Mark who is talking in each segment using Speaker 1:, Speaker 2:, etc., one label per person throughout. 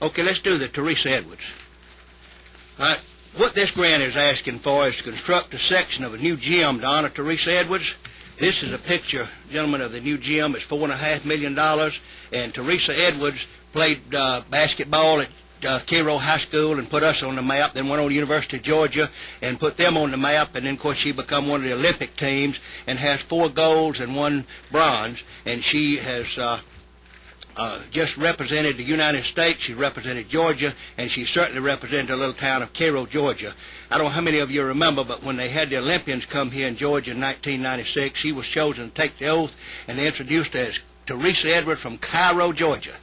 Speaker 1: Okay, let's do the Teresa Edwards. All right, what this grant is asking for is to construct a section of a new gym to honor Teresa Edwards. This is a picture, gentlemen, of the new gym. It's $4.5 million, and Teresa Edwards played basketball at Cairo High School and put us on the map, then went on to University of Georgia and put them on the map, and then, of course, she become one of the Olympic teams and has 4 golds and 1 bronze, and she has just represented the United States. She represented Georgia, and she certainly represented the little town of Cairo, Georgia. I don't know how many of you remember, but when they had the Olympians come here in Georgia in 1996, she was chosen to take the oath, and they introduced her as Teresa Edwards from Cairo, Georgia.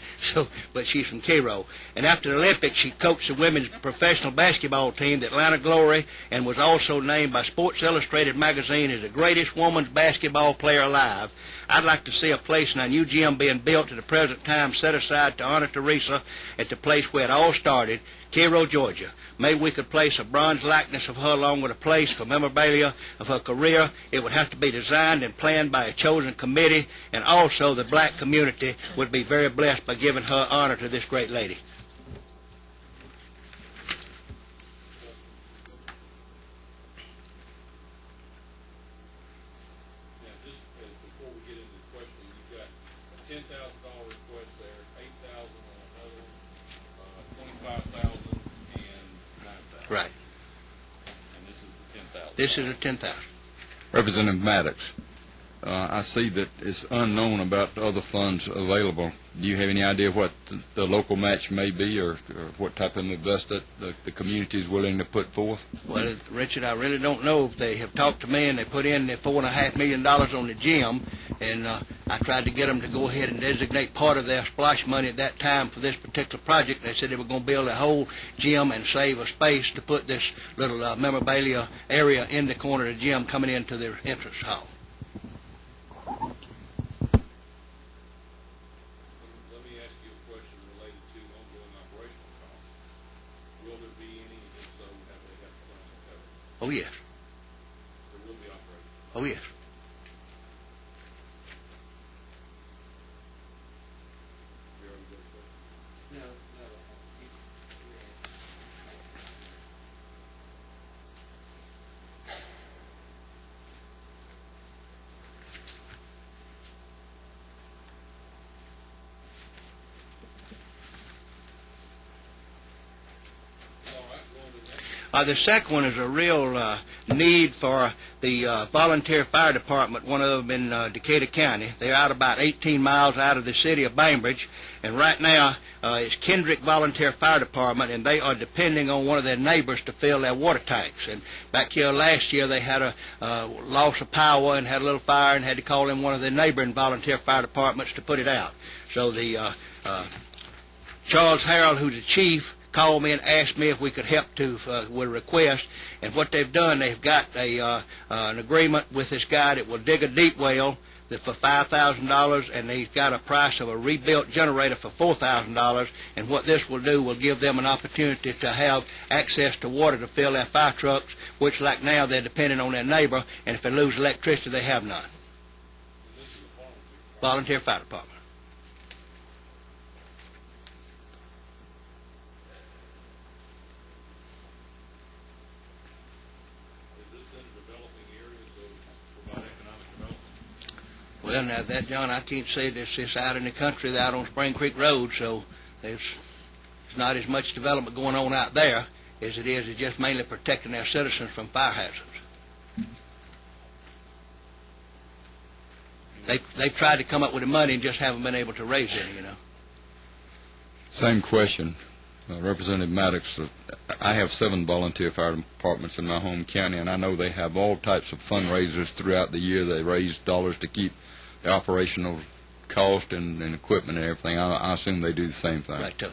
Speaker 1: But she's from Cairo. And after the Olympics, she coached the women's professional basketball team, the Atlanta Glory, and was also named by Sports Illustrated magazine as the greatest women's basketball player alive. I'd like to see a place in our new gym being built at the present time set aside to honor Teresa at the place where it all started, Cairo, Georgia. Maybe we could place a bronze likeness of her along with a place for memorabilia of her career. It would have to be designed and planned by a chosen committee, and also the black community would be very blessed by giving her honor to this great lady.
Speaker 2: Now, just before we get into the question, you've got a $10,000 request there, $8,000 on another, $25,000.
Speaker 1: Right.
Speaker 2: And this is the 10,000.
Speaker 1: This is a 10,000.
Speaker 3: Representative Maddox, I see that it's unknown about the other funds available. Do you have any idea what the local match may be, or what type of investment the community is willing to put forth?
Speaker 1: Well, Richard, I really don't know. If they have talked to me and they put in their $4.5 million on the gym, and I tried to get them to go ahead and designate part of their splash money at that time for this particular project. They said they were going to build a whole gym and save a space to put this little memorabilia area in the corner of the gym coming into their entrance hall.
Speaker 2: Let me ask you a question related to ongoing operational costs. Will there be any, and if so, have they got plans to cover?
Speaker 1: Oh, yes.
Speaker 2: There will be operations.
Speaker 1: Oh, yes. The second one is a real need for the volunteer fire department, one of them in Decatur County. They're out about 18 miles out of the city of Bainbridge, and right now it's Kendrick Volunteer Fire Department, and they are depending on one of their neighbors to fill their water tanks. And back here last year they had a loss of power and had a little fire and had to call in one of their neighboring volunteer fire departments to put it out. So the Charles Harrell, who's the chief, called me and asked me if we could help with a request. And what they've done, they've got an agreement with this guy that will dig a deep well for $5,000, and he's got a price of a rebuilt generator for $4,000. And what this will do will give them an opportunity to have access to water to fill their fire trucks, which like now they're dependent on their neighbor, and if they lose electricity, they have none.
Speaker 2: This is a
Speaker 1: Volunteer fire department. Well, now that, John, I can't say this. It's out in the country, they're out on Spring Creek Road, so there's not as much development going on out there as it is. It's just mainly protecting our citizens from fire hazards. They've tried to come up with the money and just haven't been able to raise any, you know.
Speaker 3: Same question. Representative Maddox, I have 7 volunteer fire departments in my home county, and I know they have all types of fundraisers throughout the year. They raise dollars to keep the operational cost and equipment and everything. I assume they do the same thing.
Speaker 1: Right, too.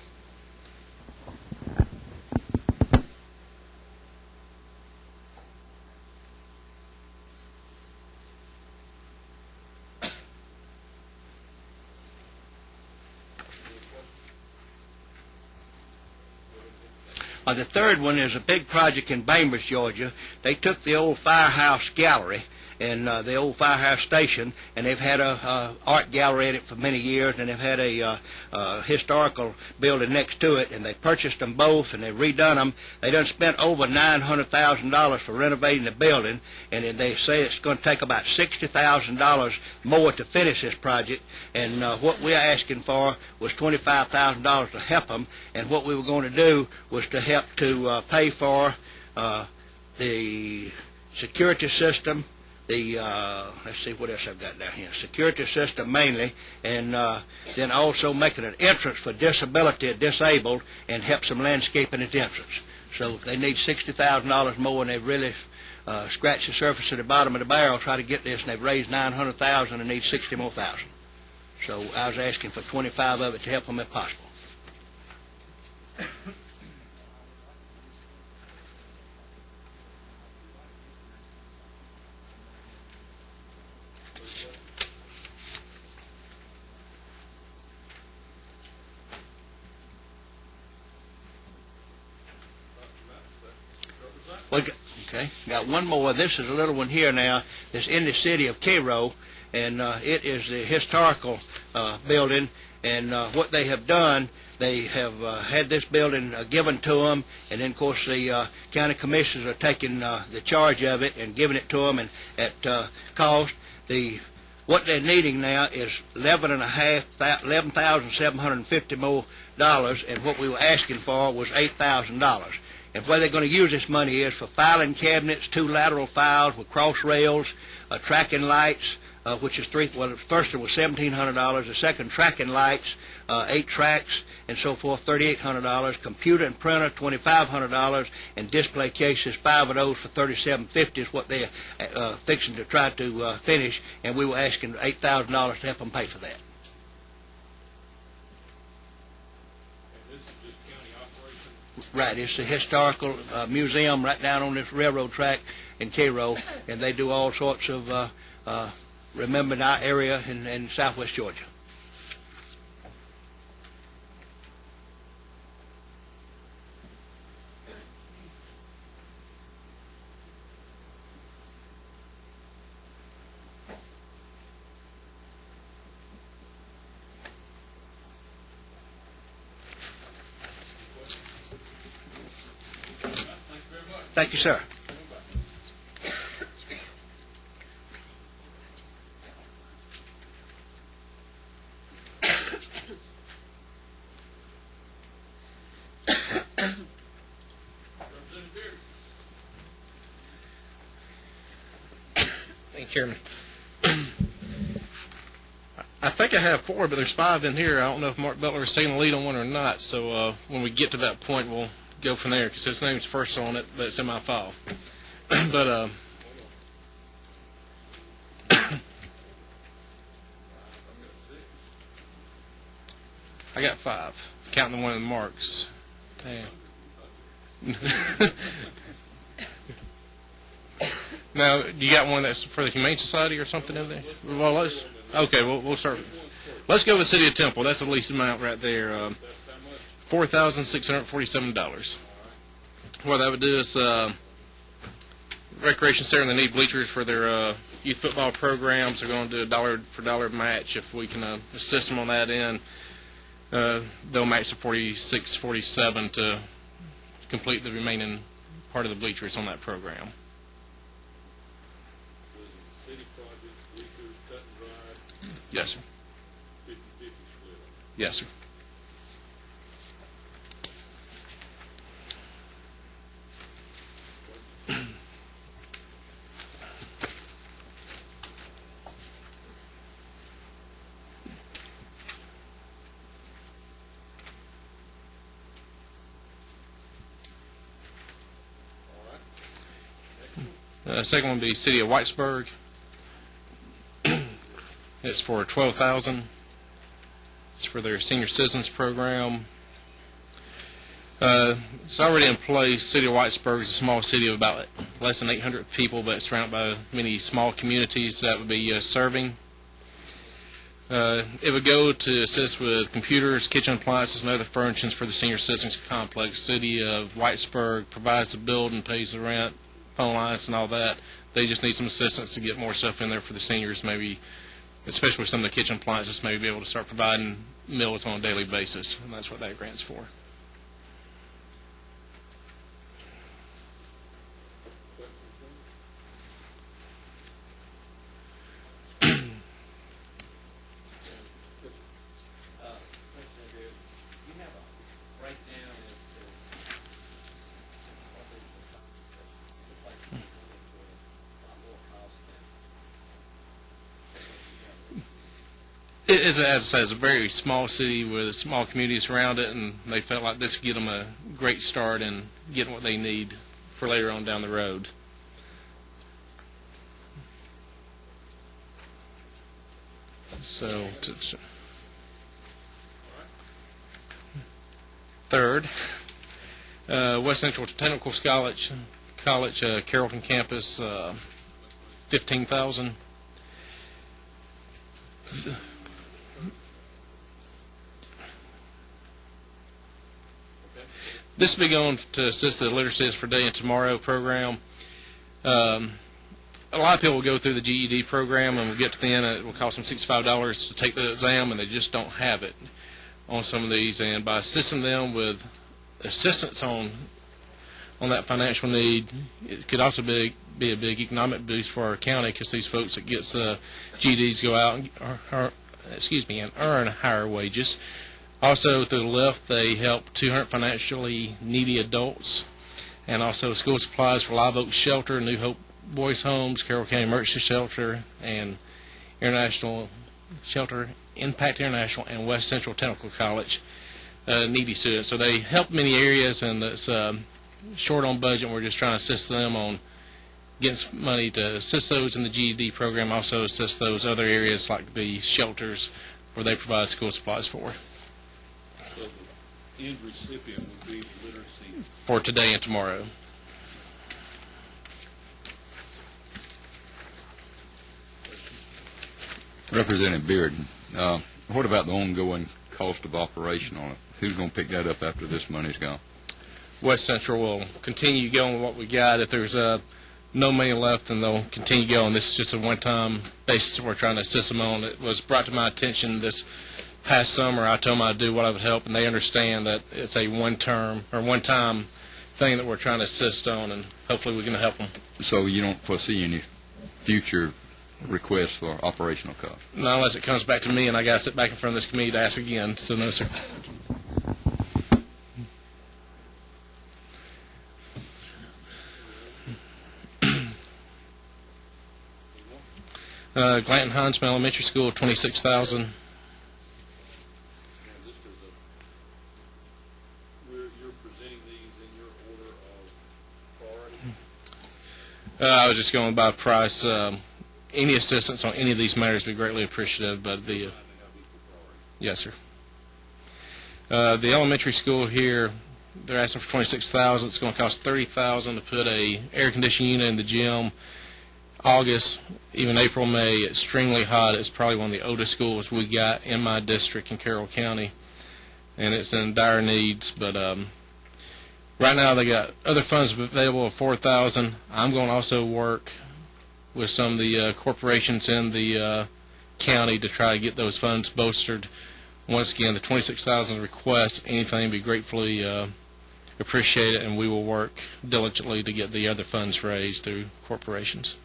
Speaker 1: The third one is a big project in Bainbridge, Georgia. They took the old firehouse gallery and the old firehouse station, and they've had a art gallery in it for many years, and they've had a historical building next to it, and they purchased them both, and they've redone them. They done spent over $900,000 for renovating the building, and they say it's going to take about $60,000 more to finish this project, and what we're asking for was $25,000 to help them, and what we were going to do was to help to pay for the security system, the let's see what else I've got down here. Security system mainly, and then also making an entrance for disabled, and help some landscaping at the entrance. So they need $60,000 more, and they've really scratched the surface at the bottom of the barrel trying to get this, and they've raised $900,000 and need $60,000 more. So I was asking for 25 of it to help them if possible. Okay, got one more. This is a little one here now. It's in the city of Cairo, and it is the historical building. And what they have done, they have had this building given to them, and then of course the county commissioners are taking the charge of it and giving it to them, and at cost. What they're needing now is $11,750 more dollars, and what we were asking for was $8,000. And where they're going to use this money is for filing cabinets, 2 lateral files with cross rails, tracking lights, which is the first one was $1,700. The second, tracking lights, 8 tracks and so forth, $3,800. Computer and printer, $2,500, and display cases, 5 of those for $3,750 is what they're fixing to try to finish. And we were asking $8,000 to help them pay for that. Right, it's the historical museum right down on this railroad track in Cairo, and they do all sorts of remembering our area in southwest Georgia. Thank you, sir.
Speaker 4: Thank you, Chairman. I think I have 4, but there's 5 in here. I don't know if Mark Butler is taking the lead on one or not, so when we get to that point, we'll go from there, because his name's first on it, but it's in my file. But I got 5, counting the one in Mark's. Now, you got one that's for the Humane Society or something in there? Well, we'll start. Let's go with City of Temple. That's the least amount right there. $4,647. What that would do is Recreation Center, they need bleachers for their youth football programs. They're going to do a dollar for dollar match if we can assist them on that end. They'll match the $46.47 to complete the remaining part of the bleachers on that program.
Speaker 2: City project, bleachers, cut and dry.
Speaker 4: Yes, sir.
Speaker 2: 50-50 split.
Speaker 4: Yes, sir. Second one would be City of Whitesburg. It's for $12,000. It's for their senior citizens program. It's already in place. City of Whitesburg is a small city of about less than 800 people, but it's surrounded by many small communities that would be serving. It would go to assist with computers, kitchen appliances, and other furnishings for the senior citizens complex. City of Whitesburg provides the building, pays the rent, phone lines, and all that. they just need some assistance to get more stuff in there for the seniors, maybe, especially with some of the kitchen appliances, maybe be able to start providing meals on a daily basis, and that's what that grant's for. It is, as I said, it's a very small city with small communities around it, and they felt like this would give them a great start in getting what they need for later on down the road. So, third, West Central Technical College, Carrollton campus, $15,000. This will be going to assist the Literacy for Today and Tomorrow program. A lot of people will go through the GED program and will get to the end, and it will cost them $65 to take the exam, and they just don't have it on some of these. And by assisting them with assistance on that financial need, it could also be a big economic boost for our county, because these folks that gets GEDs go out and earn higher wages. Also, through the lift, they help 200 financially needy adults, and also school supplies for Live Oak Shelter, New Hope Boys Homes, Carroll County Emergency Shelter, and International Shelter, Impact International, and West Central Technical College needy students. So they help many areas, and it's short on budget, and we're just trying to assist them on getting some money to assist those in the GED program, also assist those other areas like the shelters where they provide school supplies for.
Speaker 2: So the end recipient would be literacy
Speaker 4: For today and tomorrow.
Speaker 3: Representative Beard, what about the ongoing cost of operation on it? Who's going to pick that up after this money's gone?
Speaker 4: West Central will continue going with what we got. If there's no money left, then they'll continue going. This is just a one-time basis we're trying to assist them on. It was brought to my attention this past summer. I told them I'd do what I would help, and they understand that it's a one-time thing that we're trying to assist on, and hopefully we can help them.
Speaker 3: So you don't foresee any future requests for operational costs?
Speaker 4: Not unless it comes back to me and I got to sit back in front of this committee to ask again. So no, sir. Glanton Huntsman Elementary School, $26,000.
Speaker 2: you're presenting these in your order of priority?
Speaker 4: I was just going by price. Any assistance on any of these matters would be greatly appreciative. But yes, sir. The elementary school here, they're asking for $26,000. It's going to cost $30,000 to put a air conditioning unit in the gym. August, even April, May, extremely hot. It's probably one of the oldest schools we got in my district in Carroll County, and it's in dire needs. But right now they got other funds available of $4,000. I'm going to also work with some of the corporations in the county to try to get those funds bolstered. Once again, the $26,000 request, anything would be gratefully appreciated, and we will work diligently to get the other funds raised through corporations.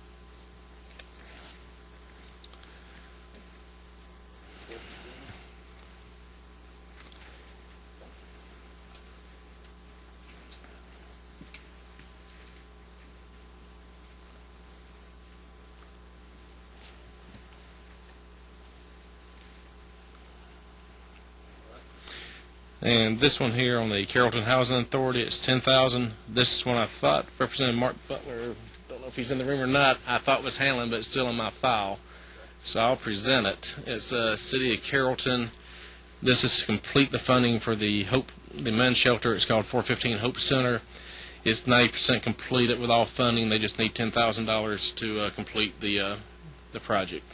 Speaker 4: And this one here on the Carrollton Housing Authority, it's $10,000. This is one I thought Representative Mark Butler, don't know if he's in the room or not, I thought was handling, but it's still in my file. So I'll present it. It's City of Carrollton. This is to complete the funding for the men's shelter. It's called 415 Hope Center. It's 90% completed with all funding. They just need $10,000 to complete the project.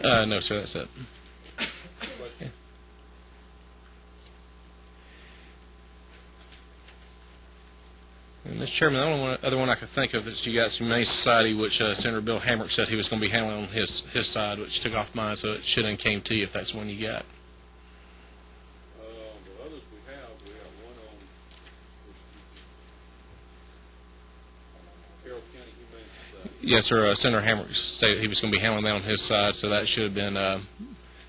Speaker 4: No, sir, that's it.
Speaker 2: Question?
Speaker 4: And, Mr. Chairman, the only other one I could think of is you got some Humane Society, which Senator Bill Hamrick said he was going to be handling on his side, which took off mine, so it should have came to you if that's one you got.
Speaker 2: The others we have one on Carroll County Humane Society.
Speaker 4: Yes, sir. Senator Hamrick stated he was going to be handling that on his side, so that should have been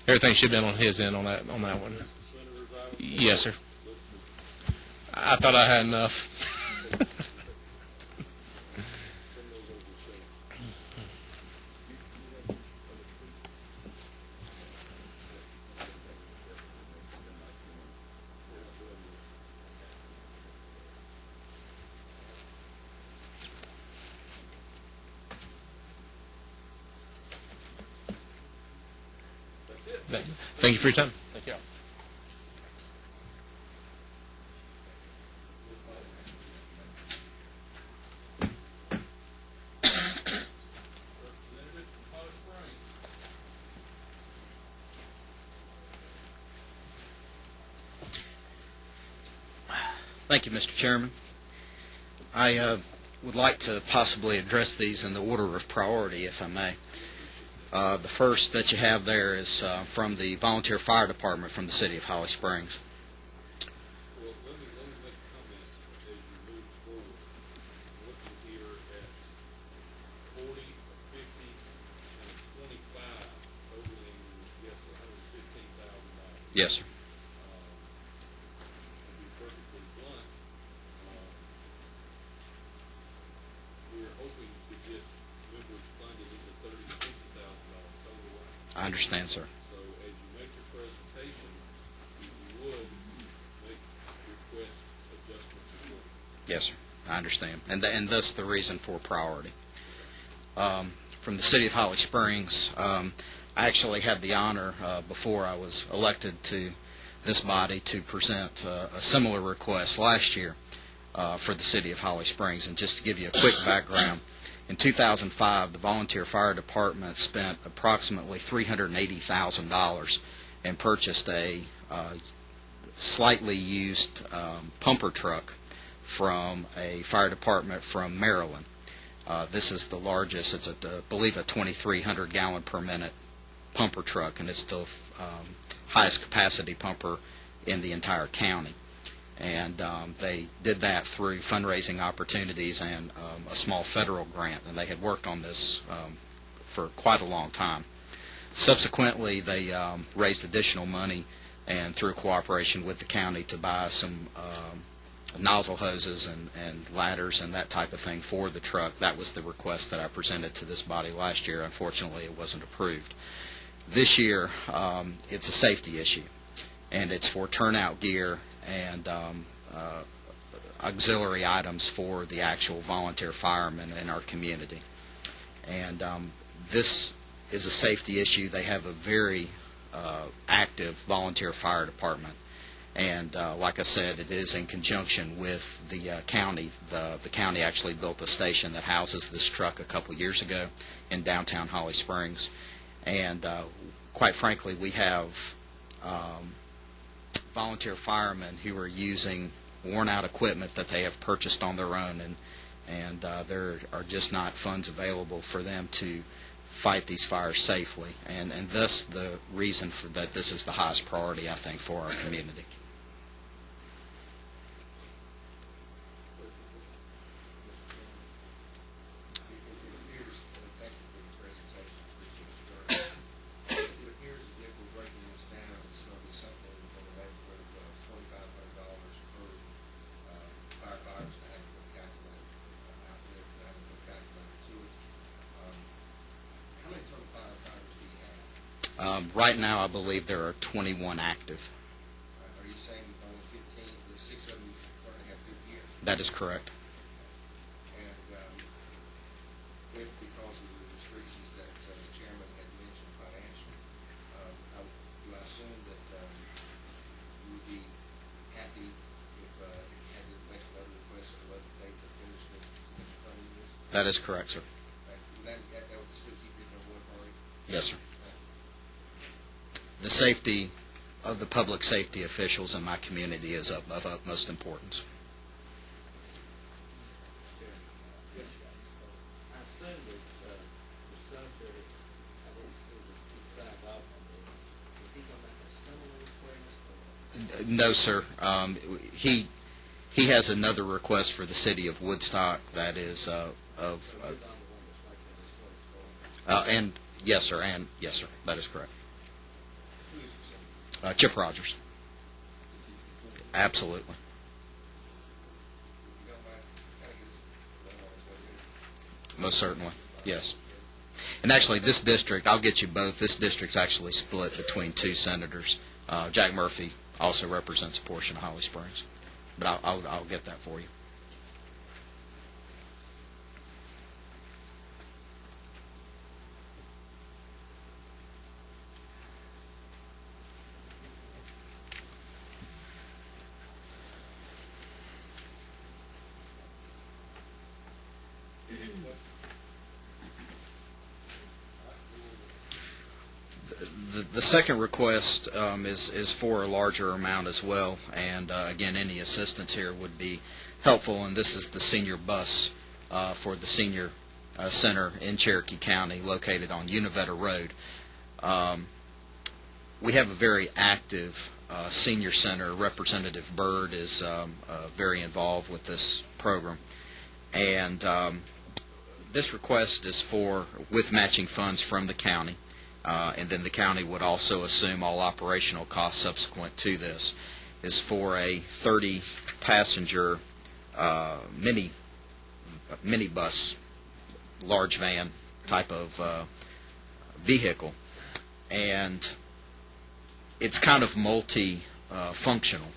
Speaker 4: everything should have been on his end on that one.
Speaker 2: Senator's item?
Speaker 4: Yes, sir. I thought I had enough. Thank you for your time. Thank you.
Speaker 2: Representative from Holly Springs.
Speaker 5: Thank you, Mr. Chairman. I would like to possibly address these in the order of priority, if I may. The first that you have there is from the Volunteer Fire Department from the City of Holly Springs.
Speaker 2: Well, let me make a comment as you move forward. Looking here at 40, 50, and 25, totaling, yes, $115,000.
Speaker 5: Yes, sir.
Speaker 2: To be perfectly blunt, we're hoping to get members funded in the $30,000 to $50,000 total.
Speaker 5: I understand, sir.
Speaker 2: So as you make your presentation, if you would make request adjustments accordingly.
Speaker 5: Yes, sir. I understand. And thus the reason for priority. From the City of Holly Springs, I actually had the honor before I was elected to this body to present a similar request last year for the City of Holly Springs. And just to give you a quick background, in 2005, the Volunteer Fire Department spent approximately $380,000 and purchased a slightly used pumper truck from a fire department from Maryland. This is the largest. It's, I believe, a 2,300 gallon per minute pumper truck, and it's the highest capacity pumper in the entire county. And they did that through fundraising opportunities and a small federal grant, and they had worked on this for quite a long time. Subsequently, they raised additional money and through cooperation with the county to buy some nozzle hoses and ladders and that type of thing for the truck. That was the request that I presented to this body last year. Unfortunately, it wasn't approved. This year, it's a safety issue, and it's for turnout gear and auxiliary items for the actual volunteer firemen in our community. And this is a safety issue. They have a very active volunteer fire department. And like I said, it is in conjunction with the county. The county actually built a station that houses this truck a couple years ago in downtown Holly Springs. And quite frankly, we have volunteer firemen who are using worn-out equipment that they have purchased on their own, and there are just not funds available for them to fight these fires safely. And thus the reason for that this is the highest priority, I think, for our community. Right now, I believe there are 21 active.
Speaker 6: Are you saying only 15, the 6 of them currently have good gear?
Speaker 5: That is correct.
Speaker 6: And if, because of the restrictions that the chairman had mentioned financially, do I assume that you would be happy if you had to make another request at a later date to finish the funding this?
Speaker 5: That is correct, sir.
Speaker 6: That would still keep it in a one party?
Speaker 5: Yes, sir. the safety of the public safety officials in my community is of utmost importance.
Speaker 7: I assume that the cemetery, I didn't see the signed off on this. Is he going to make a similar request?
Speaker 5: No, sir. He has another request for the city of Woodstock that is and yes, sir, that is correct. Chip Rogers. Absolutely. Most certainly, yes. And actually, this district, I'll get you both. This district's actually split between two senators. Jack Murphy also represents a portion of Holly Springs, but I'll get that for you. The second request is for a larger amount as well, and again, any assistance here would be helpful. And this is the senior bus for the senior center in Cherokee County, located on Univetta Road. We have a very active senior center. Representative Byrd is very involved with this program, and this request is with matching funds from the county. And then the county would also assume all operational costs subsequent to this, is for a 30-passenger minibus, large van type of vehicle. And it's kind of multi-functional.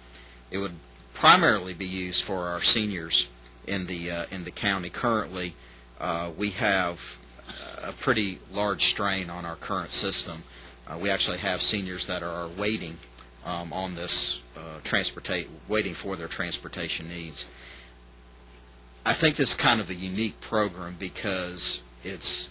Speaker 5: It would primarily be used for our seniors in the county. Currently, we have a pretty large strain on our current system. We actually have seniors that are waiting on this waiting for their transportation needs. I think this is kind of a unique program because it's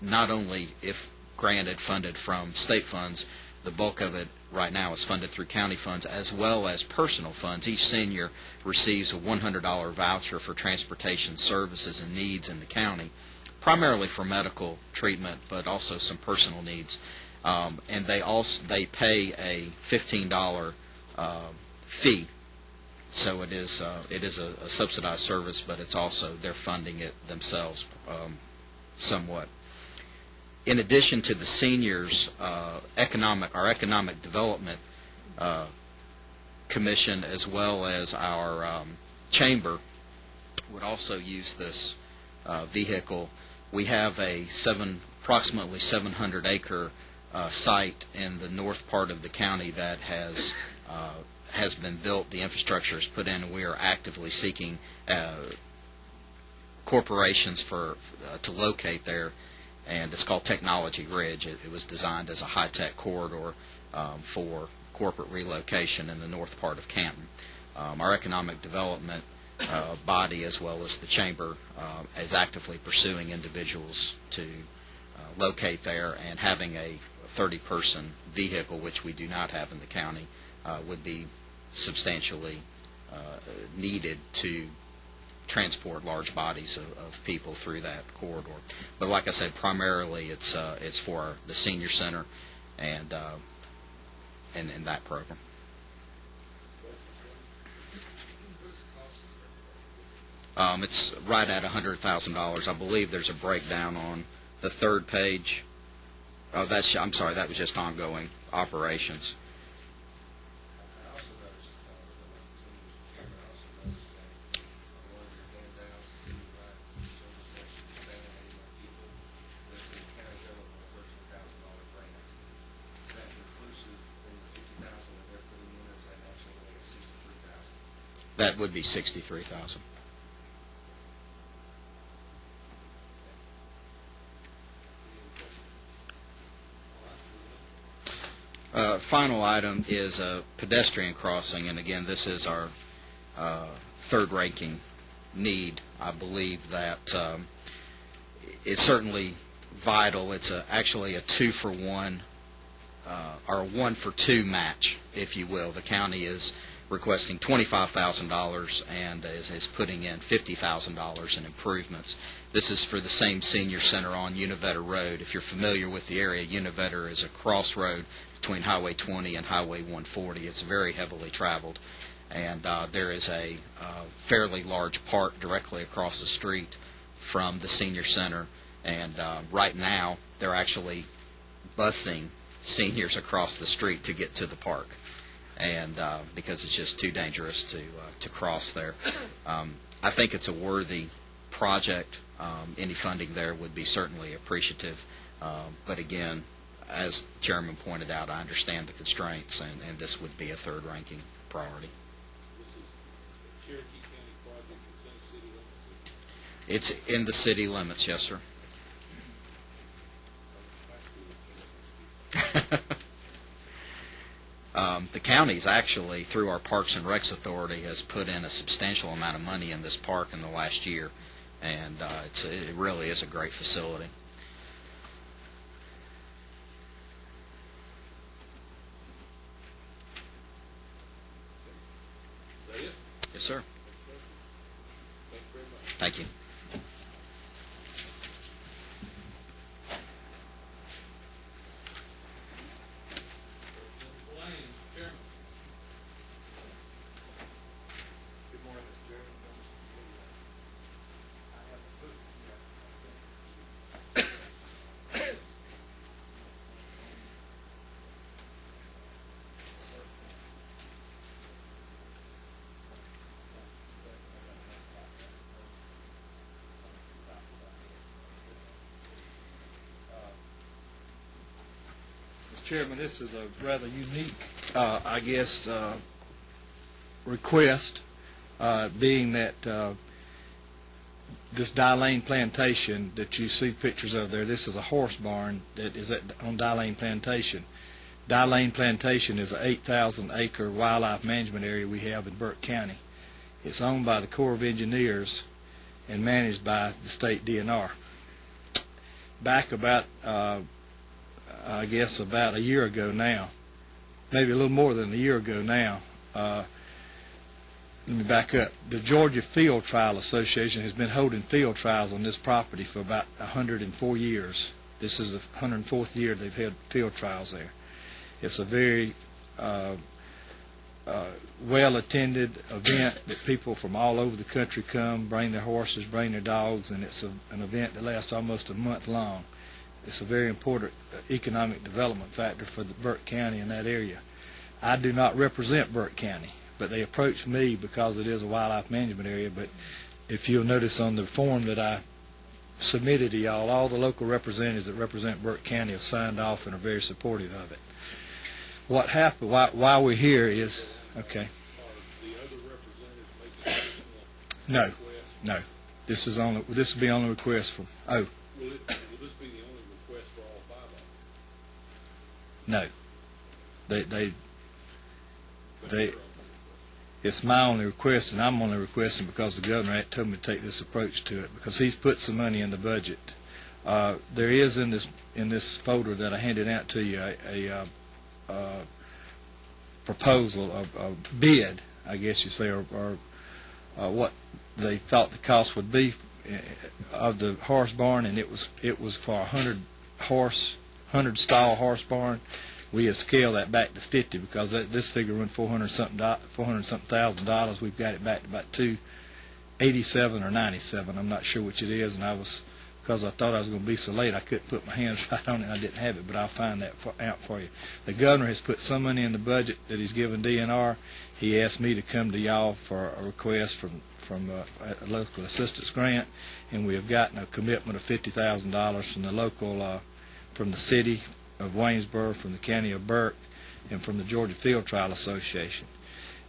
Speaker 5: not only, if granted, funded from state funds, the bulk of it right now is funded through county funds as well as personal funds. Each senior receives a $100 voucher for transportation services and needs in the county, primarily for medical treatment, but also some personal needs. And they pay a $15 fee, so it is a subsidized service, but it's also they're funding it themselves somewhat. In addition to the seniors, our economic development commission, as well as our chamber, would also use this vehicle. We have a approximately 700-acre site in the north part of the county that has been built. The infrastructure is put in, and we are actively seeking corporations to locate there. And it's called Technology Ridge. It was designed as a high-tech corridor for corporate relocation in the north part of Canton. Our economic development body, as well as the chamber, is actively pursuing individuals to locate there, and having a 30-person vehicle, which we do not have in the county, would be substantially needed to transport large bodies of people through that corridor. But like I said, primarily it's for the senior center and in that program. It's right at $100,000. I believe there's a breakdown on the third page. Oh, I'm sorry, that was just ongoing operations.
Speaker 6: I also noticed, Chairman, I also noticed that one of your handouts, service station, expanding 81 people, there's the county government on a $13,000 grant. Is that inclusive in the $50,000 that they're putting in, or is that actually only at $63,000?
Speaker 5: That would be $63,000. Final item is a pedestrian crossing, and again, this is our third-ranking need. I believe that it's certainly vital. It's actually a 2-for-1 or a 1-for-2 match, if you will. The county is requesting $25,000 and is putting in $50,000 in improvements. This is for the same senior center on Univetter Road. If you're familiar with the area, Univetter is a crossroad between Highway 20 and Highway 140. It's very heavily traveled, and there is a fairly large park directly across the street from the senior center, and right now they're actually busing seniors across the street to get to the park, and because it's just too dangerous to cross there. I think it's a worthy project. Any funding there would be certainly appreciative, but again, as the Chairman pointed out, I understand the constraints, and this would be a third-ranking priority.
Speaker 2: This is a Cherokee County project, it's in the city limits.
Speaker 5: It's in the city limits, yes, sir. The county's actually, through our Parks and Recs Authority, has put in a substantial amount of money in this park in the last year, and it really is a great facility.
Speaker 2: Is that it?
Speaker 5: Yes, sir.
Speaker 2: Thank you very much.
Speaker 5: Thank you.
Speaker 8: Good morning, Mr. Chairman. I have a book here. Mr. Chairman, this is a rather unique, I guess, request, being that this Dye Lane Plantation that you see pictures of there, this is a horse barn that is on Dye Lane Plantation. Dye Lane Plantation is an 8,000-acre wildlife management area we have in Burke County. It's owned by the Corps of Engineers and managed by the state DNR. Back about, I guess, about a year ago now, maybe a little more than a year ago now, let me back up. The Georgia Field Trial Association has been holding field trials on this property for about 104 years. This is the 104th year they've held field trials there. It's a very well-attended event that people from all over the country come, bring their horses, bring their dogs, and it's an event that lasts almost a month long. It's a very important economic development factor for the Burke County in that area. I do not represent Burke County, but they approached me because it is a wildlife management area. But if you'll notice on the form that I submitted to y'all, all the local representatives that represent Burke County have signed off and are very supportive of it. What happened, why we're here is, okay.
Speaker 2: Are the other representatives making additional
Speaker 8: No,
Speaker 2: requests?
Speaker 8: no. This will be only request from,
Speaker 2: Will this be the only request for all five of them?
Speaker 8: no.
Speaker 2: But
Speaker 8: They
Speaker 2: you're on.
Speaker 8: It's my only request, and I'm only requesting because the governor had told me to take this approach to it, because he's put some money in the budget. There is in this folder that I handed out to you a proposal, a bid, I guess you say, or what they thought the cost would be of the horse barn, and it was for 100 stall horse barn. We have scaled that back to 50 because this figure went $400-something thousand. We've got it back to about $287 or $97. I'm not sure which it is, and because I thought I was going to be so late, I couldn't put my hands right on it. I didn't have it, but I'll find that out for you. The governor has put some money in the budget that he's given DNR. He asked me to come to y'all for a request from a local assistance grant, and we have gotten a commitment of $50,000 from the local, from the city of Waynesboro, from the county of Burke, and from the Georgia Field Trial Association.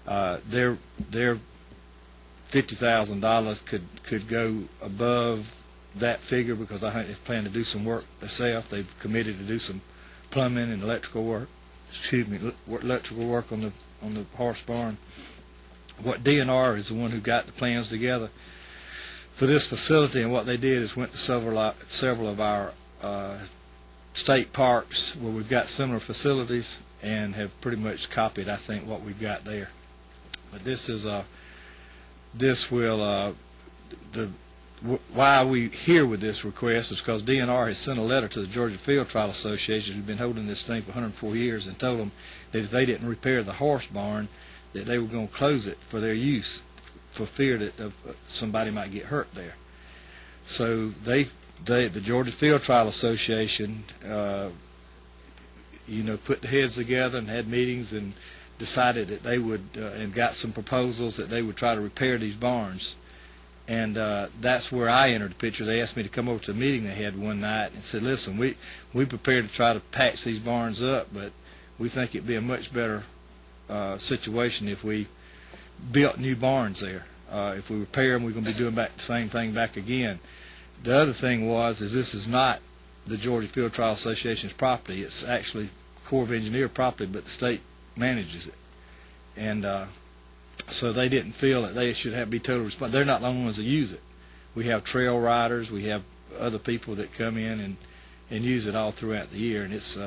Speaker 8: Their $50,000 could go above that figure because I think they plan to do some work themselves. They've committed to do some plumbing and electrical work. Electrical work on the horse barn. What DNR is the one who got the plans together for this facility, and what they did is went to several of our state parks where we've got similar facilities and have pretty much copied, I think, what we've got there. But why we here with this request is because DNR has sent a letter to the Georgia Field Trial Association, who's been holding this thing for 104 years, and told them that if they didn't repair the horse barn, that they were going to close it for their use, for fear that somebody might get hurt there. So the Georgia Field Trial Association, put the heads together and had meetings and decided that they would, and got some proposals that they would try to repair these barns. And that's where I entered the picture. They asked me to come over to a meeting they had one night and said, listen, we prepared to try to patch these barns up, but we think it'd be a much better situation if we built new barns there. If we repair them, we're going to be doing back the same thing back again. The other thing is this is not the Georgia Field Trial Association's property. It's actually Corps of Engineer property, but the state manages it. And so they didn't feel that they should be totally responsible. They're not the only ones that use it. We have trail riders. We have other people that come in and use it all throughout the year. And it's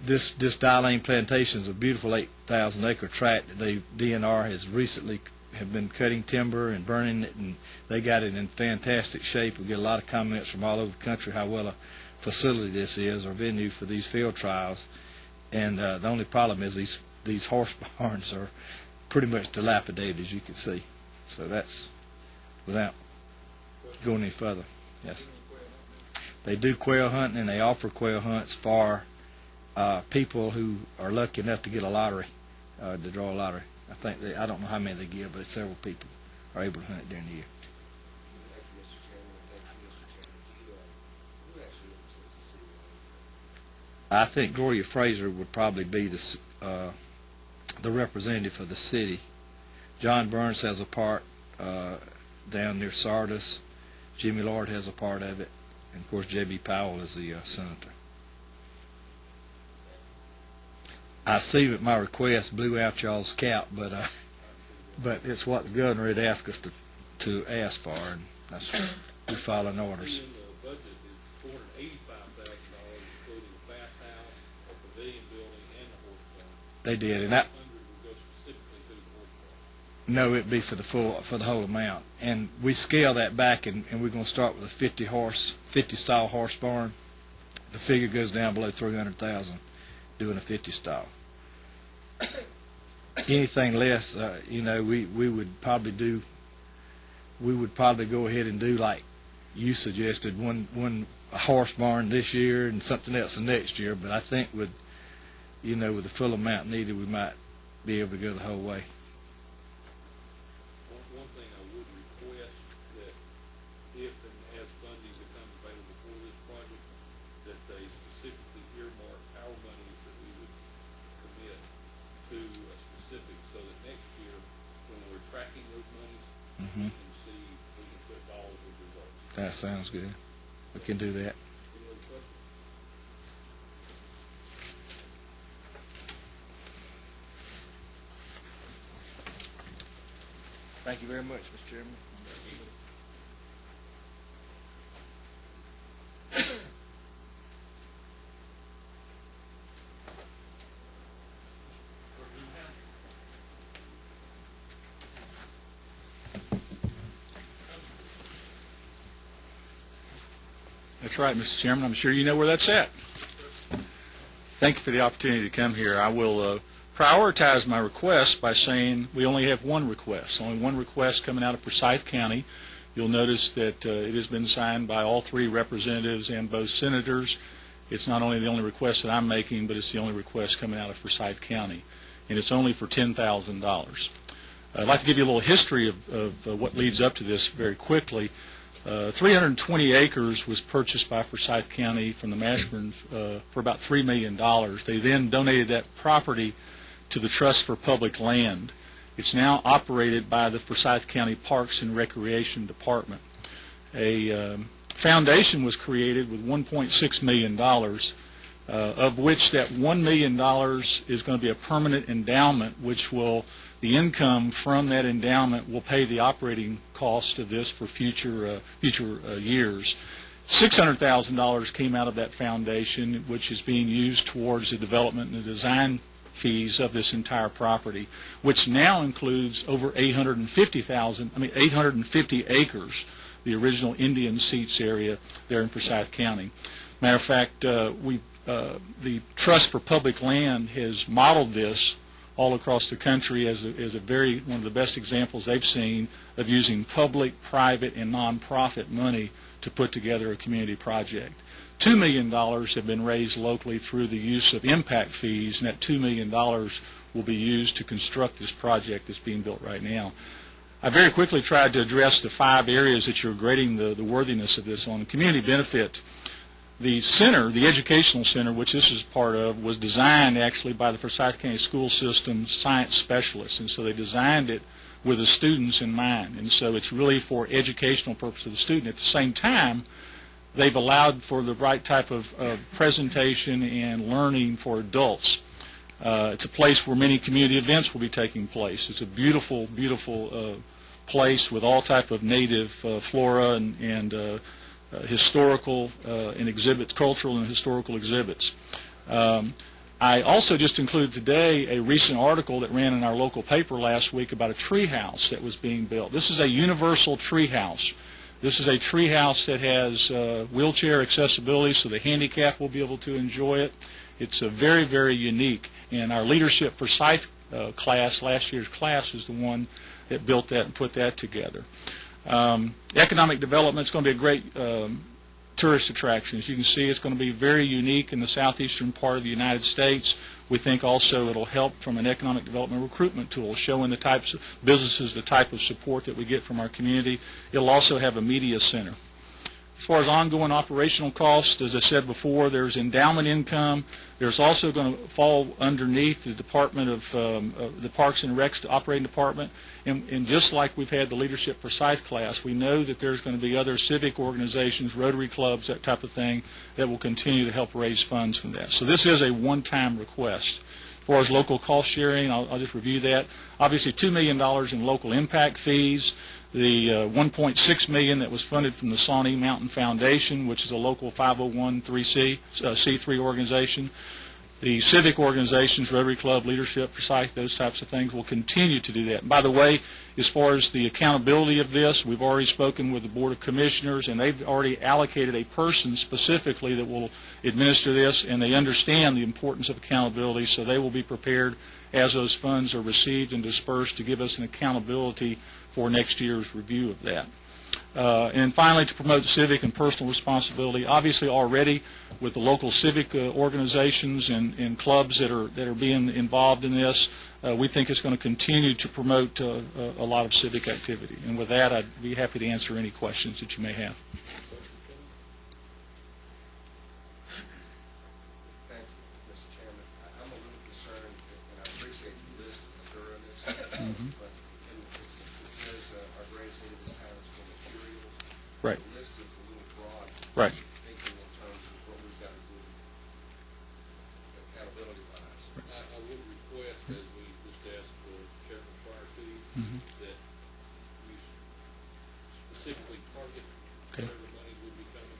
Speaker 8: this Dye Lane Plantation is a beautiful 8,000-acre tract that DNR has recently have been cutting timber and burning it, and they got it in fantastic shape. We get a lot of comments from all over the country how well a facility this is, or venue for these field trials. And the only problem is these horse barns are pretty much dilapidated, as you can see. So that's without going any further. Yes. They do quail hunting, and they offer quail hunts for people who are lucky enough to get a lottery, to draw a lottery. I don't know how many they give, but several people are able to hunt it during the year.
Speaker 6: Thank you, Mr. Chairman. Thank you, Mr. Chairman. Who actually represents the city?
Speaker 8: I think Gloria Fraser would probably be the representative for the city. John Burns has a part down near Sardis. Jimmy Lord has a part of it. And, of course, J.B. Powell is the senator. I see that my request blew out y'all's cap, but it's what the governor had asked us to ask for, and that's we following orders.
Speaker 2: In the budget is $485,000, including the bathhouse, a pavilion building, and the horse barn.
Speaker 8: They did, and that
Speaker 2: $100 would go specifically to the horse barn.
Speaker 8: no, it'd be for the whole amount, and we scale that back, and we're going to start with a 50 style horse barn. The figure goes down below 300,000. Doing a 50 style. Anything less, we would probably go ahead and do like you suggested, one horse barn this year and something else the next year. But I think with the full amount needed, we might be able to go the whole way.
Speaker 2: One thing I would request that if and as funding becomes available for this project, that they specifically earmark our monies that we would commit to a specific, so that next year, when we're tracking those monies, we can see, we can put dollars with results.
Speaker 8: That sounds good. We can do that.
Speaker 2: Any other questions?
Speaker 8: Thank you very much, Mr. Chairman.
Speaker 9: That's right, Mr. Chairman. I'm sure you know where that's at. Thank you for the opportunity to come here. I will prioritize my request by saying we only have one request. Only one request coming out of Forsyth County. You'll notice that it has been signed by all three representatives and both senators. It's not only the only request that I'm making, but it's the only request coming out of Forsyth County. And it's only for $10,000. I'd like to give you a little history of what leads up to this very quickly. 320 acres was purchased by Forsyth County from the Mashburns for about $3 million. They then donated that property to the Trust for Public Land. It's now operated by the Forsyth County Parks and Recreation Department. A foundation was created with $1.6 million, of which that $1 million is going to be a permanent endowment, which will, the income from that endowment will pay the operating cost of this for future years. $600,000 came out of that foundation, which is being used towards the development and the design fees of this entire property, which now includes over 850 acres, the original Indian Seats area there in Forsyth County. Matter of fact, the Trust for Public Land has modeled this all across the country as one of the best examples they've seen of using public, private, and nonprofit money to put together a community project. $2 million have been raised locally through the use of impact fees, and that $2 million will be used to construct this project that's being built right now. I very quickly tried to address the 5 areas that you're grading the worthiness of this on. Community benefit. The center, the educational center, which this is part of, was designed actually by the Forsyth County School System science specialists, and so they designed it with the students in mind, and so it's really for educational purpose of the student. At the same time, they've allowed for the right type of presentation and learning for adults. It's a place where many community events will be taking place. It's a beautiful, beautiful place with all type of native flora and historical and exhibits, cultural and historical exhibits. I also just included today a recent article that ran in our local paper last week about a tree house that was being built. This is a universal tree house. This is a tree house that has wheelchair accessibility, so the handicap will be able to enjoy it. It's very, very unique. And our Leadership for Sight class, last year's class, is the one that built that and put that together. Economic development is going to be a great tourist attraction. As you can see, it's going to be very unique in the southeastern part of the United States. We think also it'll help from an economic development recruitment tool, showing the types of businesses, the type of support that we get from our community. It'll also have a media center. As far as ongoing operational costs, as I said before, there's endowment income. There's also going to fall underneath the Department of the Parks and Recs operating department. And just like we've had the Leadership for Sight class, we know that there's going to be other civic organizations, Rotary clubs, that type of thing, that will continue to help raise funds from that. So this is a one-time request. As far as local cost sharing, I'll just review that. Obviously, $2 million in local impact fees. The $1.6 million that was funded from the Sawney Mountain Foundation, which is a local 501c3 organization. The civic organizations, Rotary Club, Leadership for Sight, those types of things, will continue to do that. And by the way, as far as the accountability of this, we've already spoken with the Board of Commissioners, and they've already allocated a person specifically that will administer this, and they understand the importance of accountability, so they will be prepared as those funds are received and dispersed to give us an accountability for next year's review of that. And finally, to promote civic and personal responsibility, obviously already with the local civic organizations and clubs that are being involved in this, we think it's going to continue to promote a lot of civic activity. And with that, I'd be happy to answer any questions that you may have.
Speaker 6: Thank you, Mr. Chairman. I'm a little concerned, and I appreciate the list and the thoroughness, but it says our greatest need at this time is for materials.
Speaker 9: Right.
Speaker 6: The list is a little broad.
Speaker 9: Right.
Speaker 6: Thinking in terms of what we've got to do accountability-wise.
Speaker 2: I would request, as we just asked the chairman prior to you, that you specifically target where the money would be coming,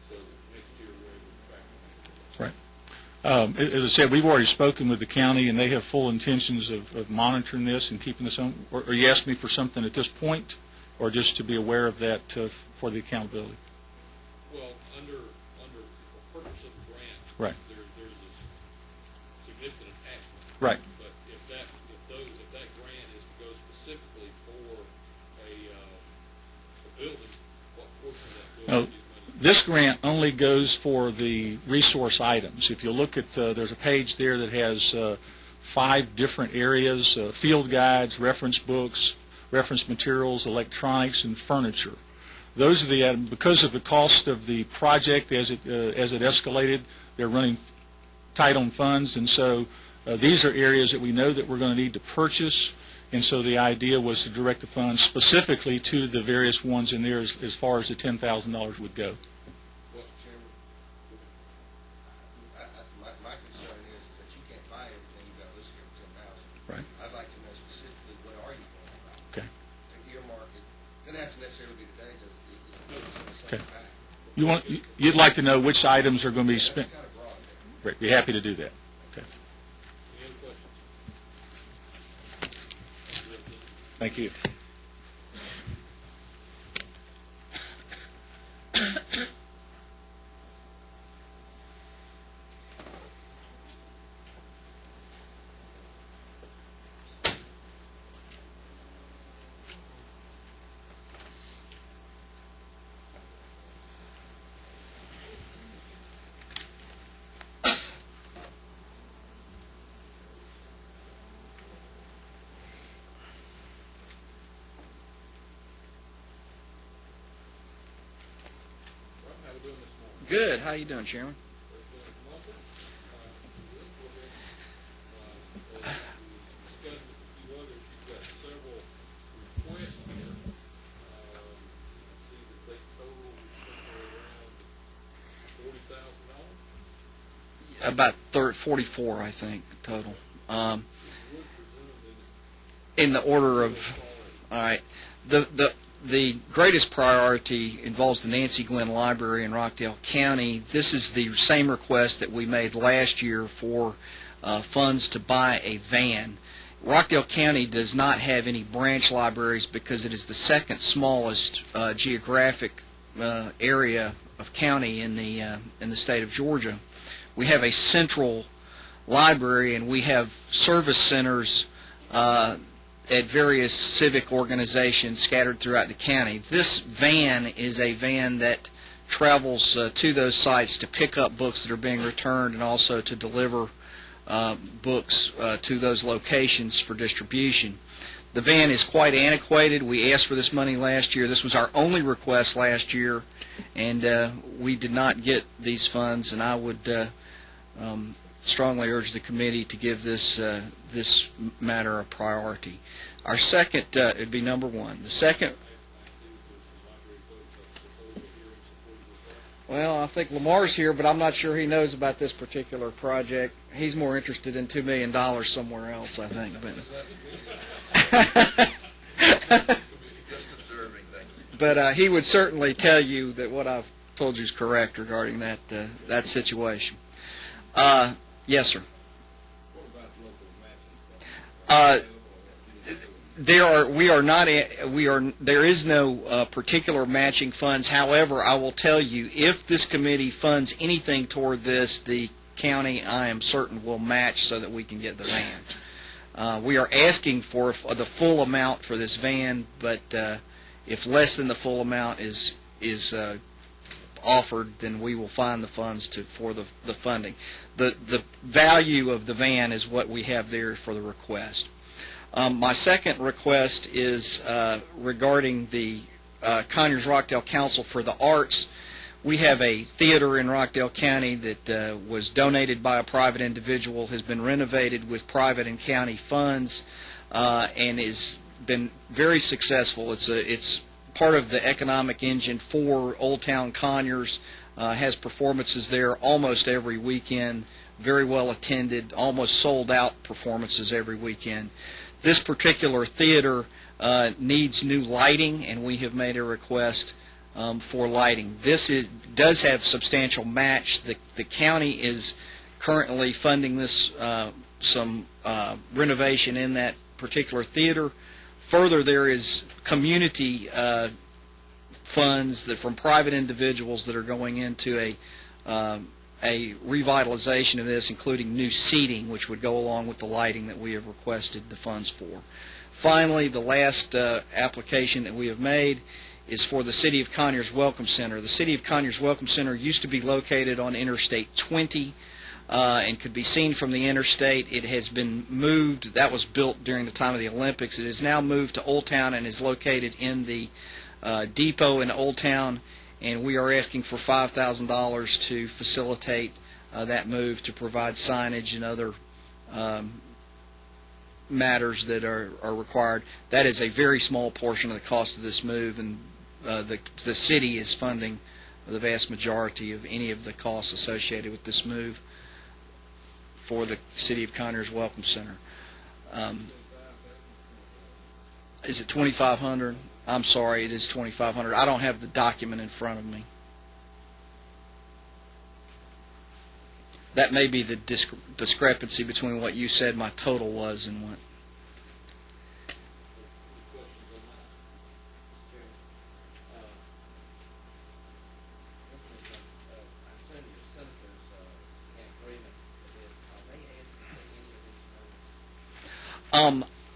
Speaker 2: so that next year we're able to track it.
Speaker 9: Right. As I said, we've already spoken with the county, and they have full intentions of monitoring this and keeping this on. Or you asked me for something at this point, or just to be aware of that for the accountability?
Speaker 2: Well, under the purpose of the grant,
Speaker 9: Right.
Speaker 2: there's a significant attachment.
Speaker 9: Right.
Speaker 2: But if that grant is to go specifically for a building, what portion of that building is money?
Speaker 9: This grant only goes for the resource items. If you look at, there's a page there that has 5 different areas, field guides, reference books, reference materials, electronics, and furniture. Those are the items. Because of the cost of the project as it escalated, they're running tight on funds, and so these are areas that we know that we're going to need to purchase. And so the idea was to direct the funds specifically to the various ones in there as far as the $10,000 would go.
Speaker 6: Mr. Chairman, my concern is that you can't buy everything you've got listed here for $10,000.
Speaker 9: Right.
Speaker 6: I'd like to know specifically what are you going to buy?
Speaker 9: Okay.
Speaker 6: To earmark it. Doesn't have to necessarily be today, just in the
Speaker 9: Okay.
Speaker 6: same time.
Speaker 9: You'd like to know which items are going to be spent? Great, be happy to do that. Okay.
Speaker 2: Any other questions?
Speaker 9: Thank you.
Speaker 2: How we doing this morning?
Speaker 5: Good. How you doing, Chairman? About 44, I think, total. In the order of, all right, the greatest priority involves the Nancy Glenn Library in Rockdale County. This is the same request that we made last year for funds to buy a van. Rockdale County does not have any branch libraries because it is the second smallest geographic area of county in the state of Georgia. We have a central library, and we have service centers at various civic organizations scattered throughout the county. This van is a van that travels to those sites to pick up books that are being returned and also to deliver books to those locations for distribution. The van is quite antiquated. We asked for this money last year. This was our only request last year, and we did not get these funds, and I would strongly urge the committee to give this matter a priority. Our second would be number one. The second, well, I think Lamar's here, but I'm not sure he knows about this particular project. He's more interested in $2 million somewhere else, I think. But he would certainly tell you that what I've told you is correct regarding that situation. Yes, sir.
Speaker 6: What about local matching?
Speaker 5: There is no particular matching funds. However, I will tell you, if this committee funds anything toward this, the county, I am certain, will match so that we can get the van. We are asking for the full amount for this van, but if less than the full amount is offered, then we will find the funds for the funding. The value of the van is what we have there for the request. My second request is regarding the Conyers-Rockdale Council for the Arts. We have a theater in Rockdale County that was donated by a private individual, has been renovated with private and county funds, and has been very successful. It's part of the economic engine for Old Town Conyers, has performances there almost every weekend, very well attended, almost sold out performances every weekend. This particular theater needs new lighting, and we have made a request for lighting. This does have substantial match. The county is currently funding this some renovation in that particular theater. Further, there is community funds from private individuals that are going into a revitalization of this, including new seating, which would go along with the lighting that we have requested the funds for. Finally, the last application that we have made is for the City of Conyers Welcome Center. The City of Conyers Welcome Center used to be located on Interstate 20 and could be seen from the interstate. It has been moved. That was built during the time of the Olympics. It is now moved to Old Town and is located in the depot in Old Town, and we are asking for $5,000 to facilitate that move, to provide signage and other matters that are required. That is a very small portion of the cost of this move, and the city is funding the vast majority of any of the costs associated with this move for the City of Conyers Welcome Center. Is it $2,500? I'm sorry, it is $2,500. I don't have the document in front of me. that may be the discrepancy between what you said my total was and what.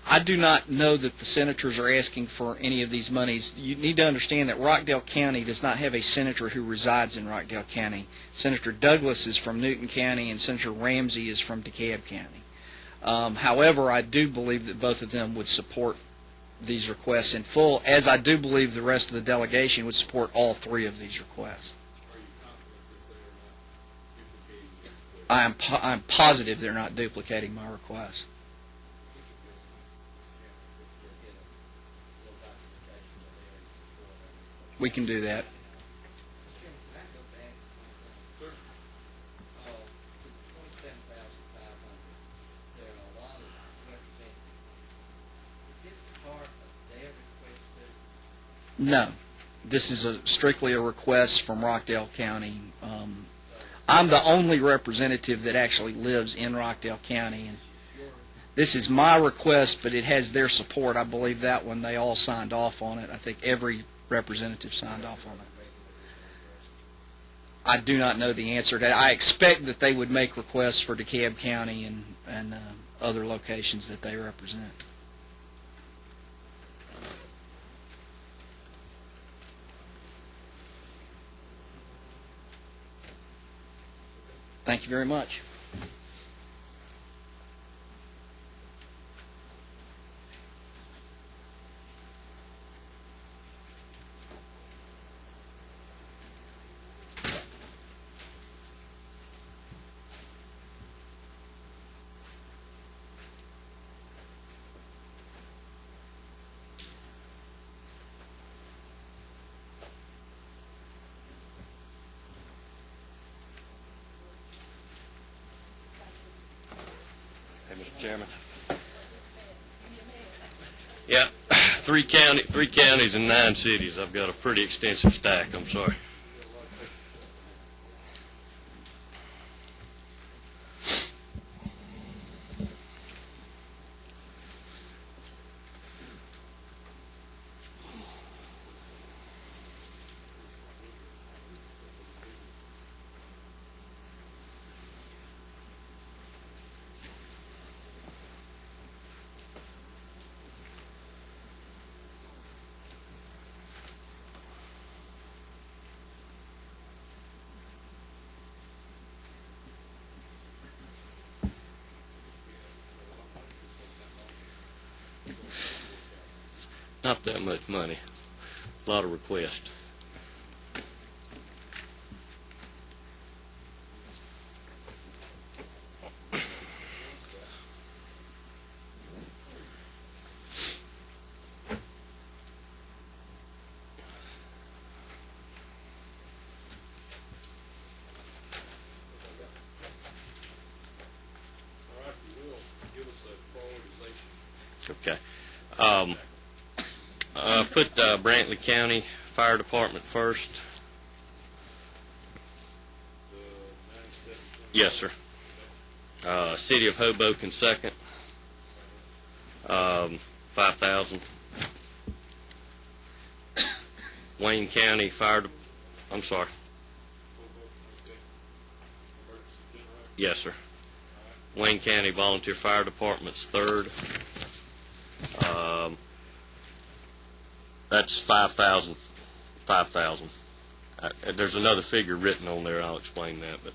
Speaker 5: I do not know that the senators are asking for any of these monies. You need to understand that Rockdale County does not have a senator who resides in Rockdale County. Senator Douglas is from Newton County and Senator Ramsey is from DeKalb County. However, I do believe that both of them would support these requests in full, as I do believe the rest of the delegation would support all three of these requests. I'm positive they're not duplicating my request. We can do that. No, this is strictly a request from Rockdale County. I'm the only representative that actually lives in Rockdale County, and this is my request, but it has their support. I believe that one they all signed off on it. I think every representative signed off on it. I do not know the answer to that. I expect that they would make requests for DeKalb County and other locations that they represent. Thank you very much.
Speaker 10: Mr. Chairman. Yeah, three counties and 9 cities. I've got a pretty extensive stack. I'm sorry. Not that much money. A lot of requests.
Speaker 2: All right, if you will, give us a prioritization.
Speaker 10: Okay. Put Brantley County Fire Department first. Yes, sir. City of Hoboken second. 5,000. Wayne County Fire. I'm sorry. Yes, sir. Wayne County Volunteer Fire Department's third. That's 5,000. 5,000. There's another figure written on there. I'll explain that. But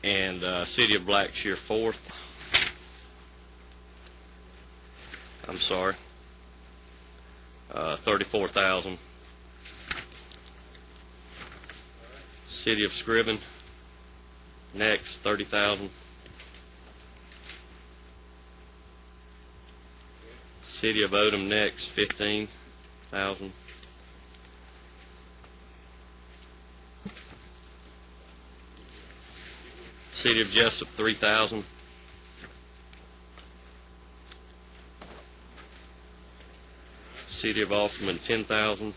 Speaker 10: and City of Blackshear fourth. I'm sorry. 34,000. City of Scriven next, 30,000. City of Odom next, 15,000. City of Jessup, 3,000. City of Offerman, 10,000.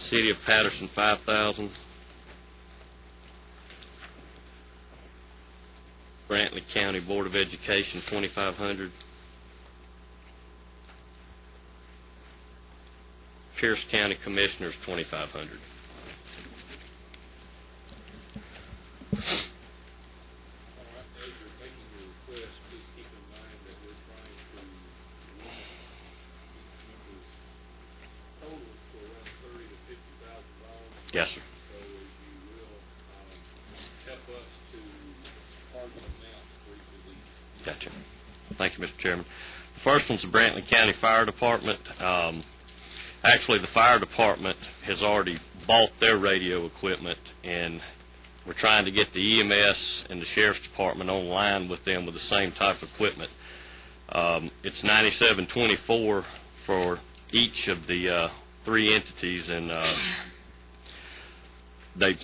Speaker 10: City of Patterson, 5,000. Brantley County Board of Education, 2,500. Pierce County Commissioners, 2,500.
Speaker 2: All right, as you're making your request, please keep in mind that we're trying to limit each member's totals to around $30,000 to $50,000.
Speaker 10: Yes, sir.
Speaker 2: So as you will, help us to target amounts for each of these.
Speaker 10: Gotcha. Thank you, Mr. Chairman. The first one's the Brantley County Fire Department. Actually, the fire department has already bought their radio equipment, and we're trying to get the EMS and the Sheriff's Department online with them with the same type of equipment. It's $97.24 for each of the three entities, and they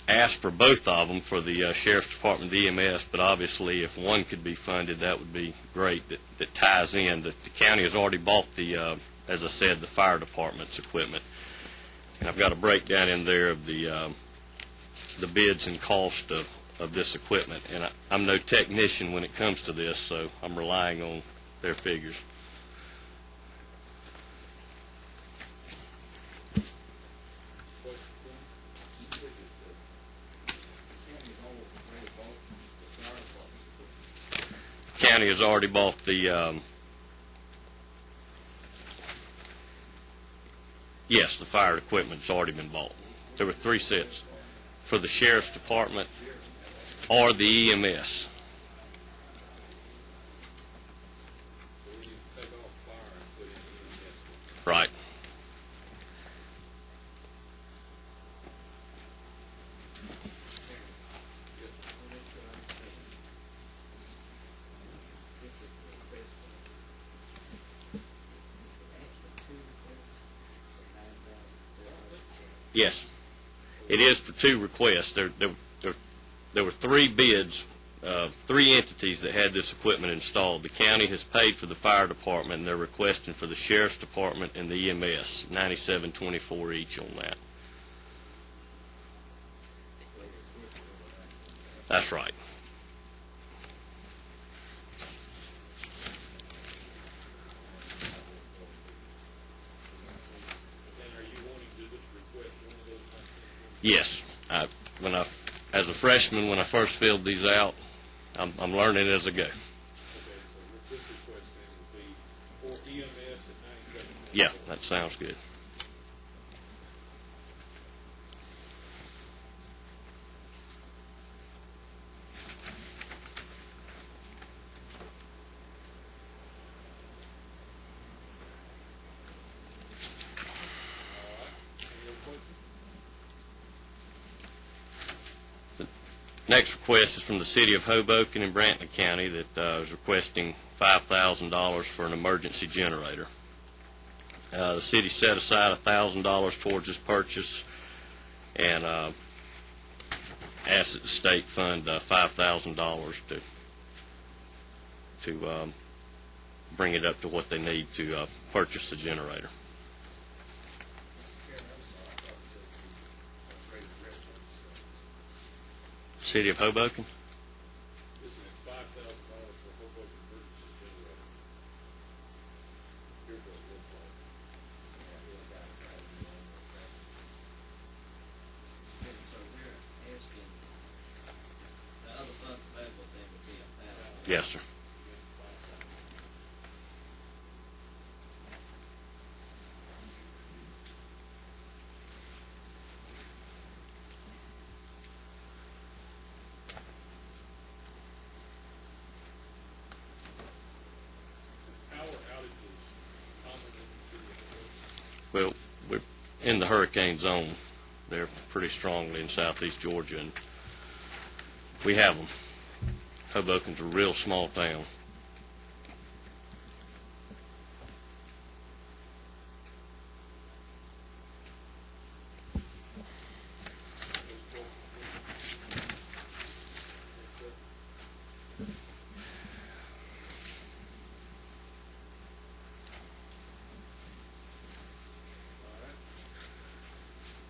Speaker 10: asked for both of them for the Sheriff's Department and the EMS, but obviously if one could be funded, that would be great. That ties in. The county has already bought the, as I said, the fire department's equipment. And I've got a breakdown in there of the bids and cost of this equipment. And I'm no technician when it comes to this, so I'm relying on their figures. County has already bought the yes, the fire equipment's already been bought. There were 3 sets for the Sheriff's Department or the EMS. Right. Yes, it is for 2 requests. There were 3 bids, 3 entities that had this equipment installed. The county has paid for the fire department, and they're requesting for the Sheriff's Department and the EMS, $97.24 each on that. That's right. Yes, as a freshman, when I first filled these out, I'm learning as I go.
Speaker 2: Okay, so this request then would be for EMS at 97.
Speaker 10: Yeah, that sounds good. Next request is from the City of Hoboken in Brantley County that is requesting $5,000 for an emergency generator. The city set aside $1,000 towards this purchase and asked that the state fund $5,000 to bring it up to what they need to purchase the generator. City of Hoboken?
Speaker 2: This is $5,000 for Hoboken emergency generator. Here's what it looks like.
Speaker 7: So we're asking, the other funds available then would be $1,000.
Speaker 10: Yes, sir. Well, we're in the hurricane zone. They're pretty strongly in southeast Georgia, and we have them. Hoboken's a real small town.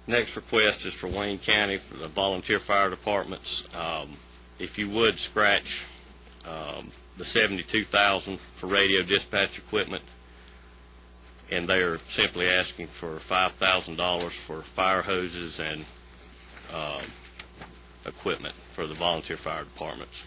Speaker 10: Next request is for Wayne County for the volunteer fire departments. If you would scratch the $72,000 for radio dispatch equipment, and they are simply asking for $5,000 for fire hoses and equipment for the volunteer fire departments.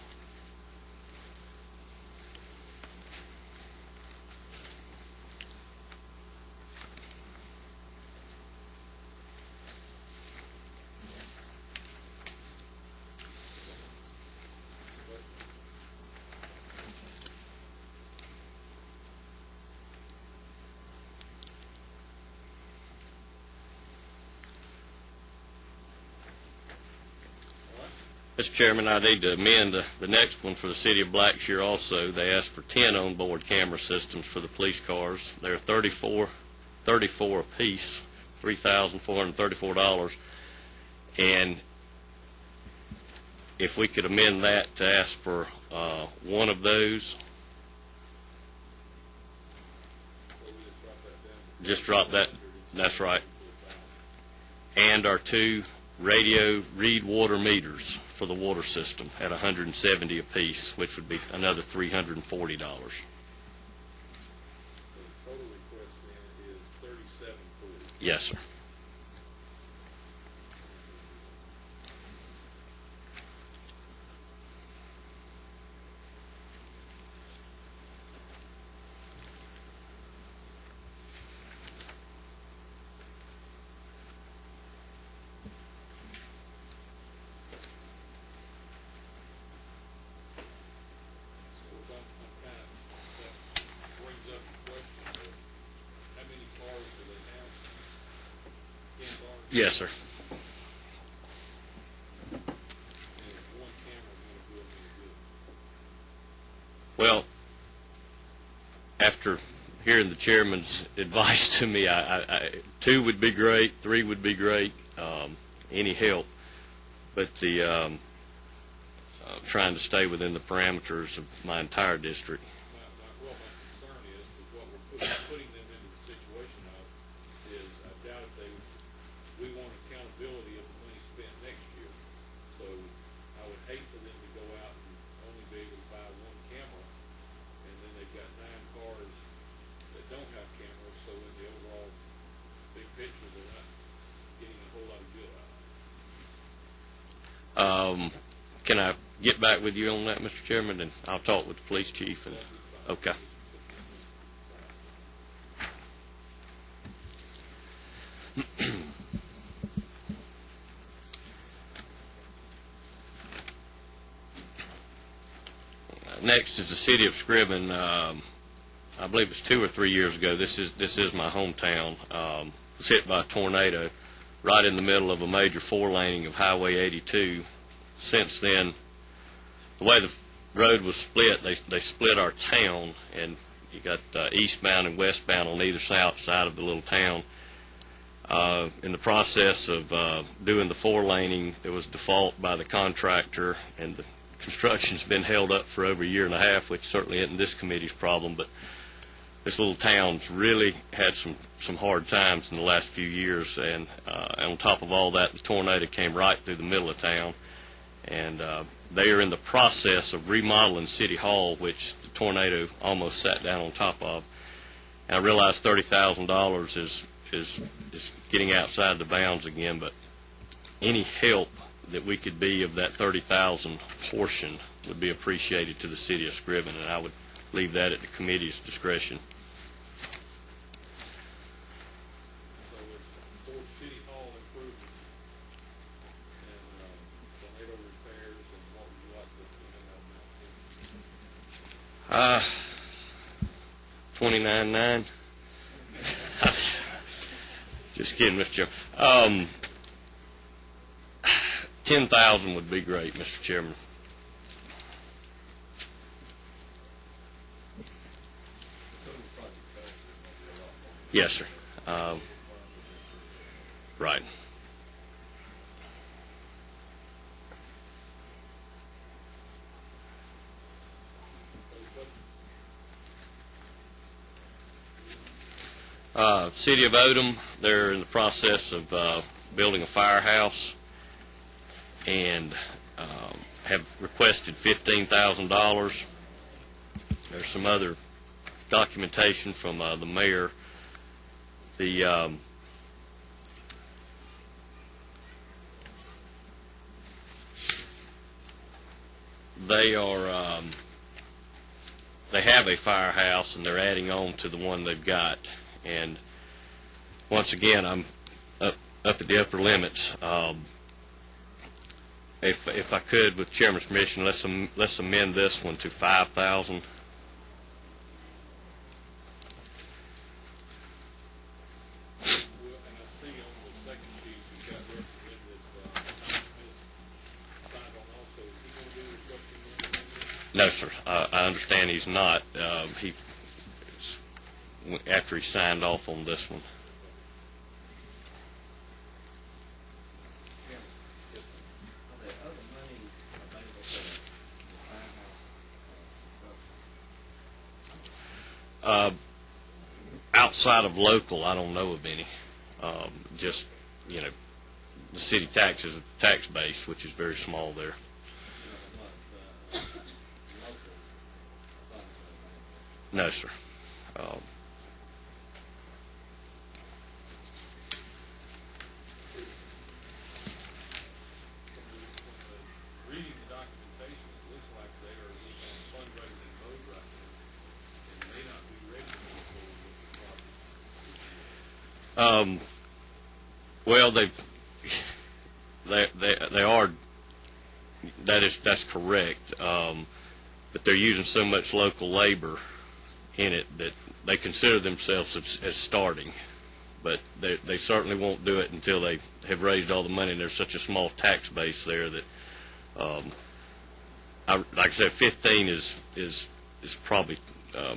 Speaker 10: Mr. Chairman, I need to amend the next one for the city of Blackshear also. They asked for 10 on-board camera systems for the police cars. They're 34 a piece, $3,434. And if we could amend that to ask for one of those. Just drop that. That's right. And our 2 radio read water meters for the water system at $170 a piece, which would be another $340.
Speaker 2: The total request then is $37.40.
Speaker 10: Yes, sir. Yes, sir. Well, after hearing the chairman's advice to me, 2 would be great, 3 would be great, any help. But the trying to stay within the parameters of my entire district.
Speaker 2: My concern is what we're putting them into the situation of is I doubt if we want accountability of the money spent next year. So I would hate for them to go out and only be able to buy 1 camera, and then they've got 9 cars that don't have cameras, so in the overall big picture, they're not getting a whole lot of good out of it.
Speaker 10: Can I get back with you on that, Mr. Chairman, and I'll talk with the police chief? And okay. Next is the city of Scriven. I believe it's 2 or 3 years ago. This is my hometown. Was hit by a tornado right in the middle of a major 4-laning of Highway 82. Since then, the way the road was split, they split our town, and you got eastbound and westbound on either side of the little town. In the process of doing the 4-laning, there was default by the contractor, and the construction's been held up for over a year and a half, which certainly isn't this committee's problem, but this little town's really had some hard times in the last few years, and on top of all that, the tornado came right through the middle of town, and they are in the process of remodeling City Hall, which the tornado almost sat down on top of. And I realize $30,000 is getting outside the bounds again, but any help that we could be of that $30,000 portion would be appreciated to the city of Scriven, and I would leave that at the committee's discretion.
Speaker 2: So it's for City Hall improvements and tornado repairs, and what would you like to amount to?
Speaker 10: $29,900. Just kidding, Mr. Chairman. 10,000 would be great, Mr. Chairman. Yes, sir. Right. City of Odom, they're in the process of building a firehouse and have requested $15,000. There's some other documentation from the mayor. The they have a firehouse and they're adding on to the one they've got. And once again, I'm up at the upper limits. If I could, with Chairman's permission, let's amend this one to $5,000. No, sir. I understand he's not. After he signed off on this one.
Speaker 7: Are there other money available for the firehouse?
Speaker 10: Outside of local, I don't know of any. Just, the city tax is a tax base, which is very small there. No, sir.
Speaker 2: Reading the documentation, it looks like they are in fundraising mode right now, and may not be ready for the project.
Speaker 10: Well, they are. That's correct. But they're using so much local labor in it that they consider themselves as starting. But they certainly won't do it until they have raised all the money. And there's such a small tax base there that, like I said, 15 is probably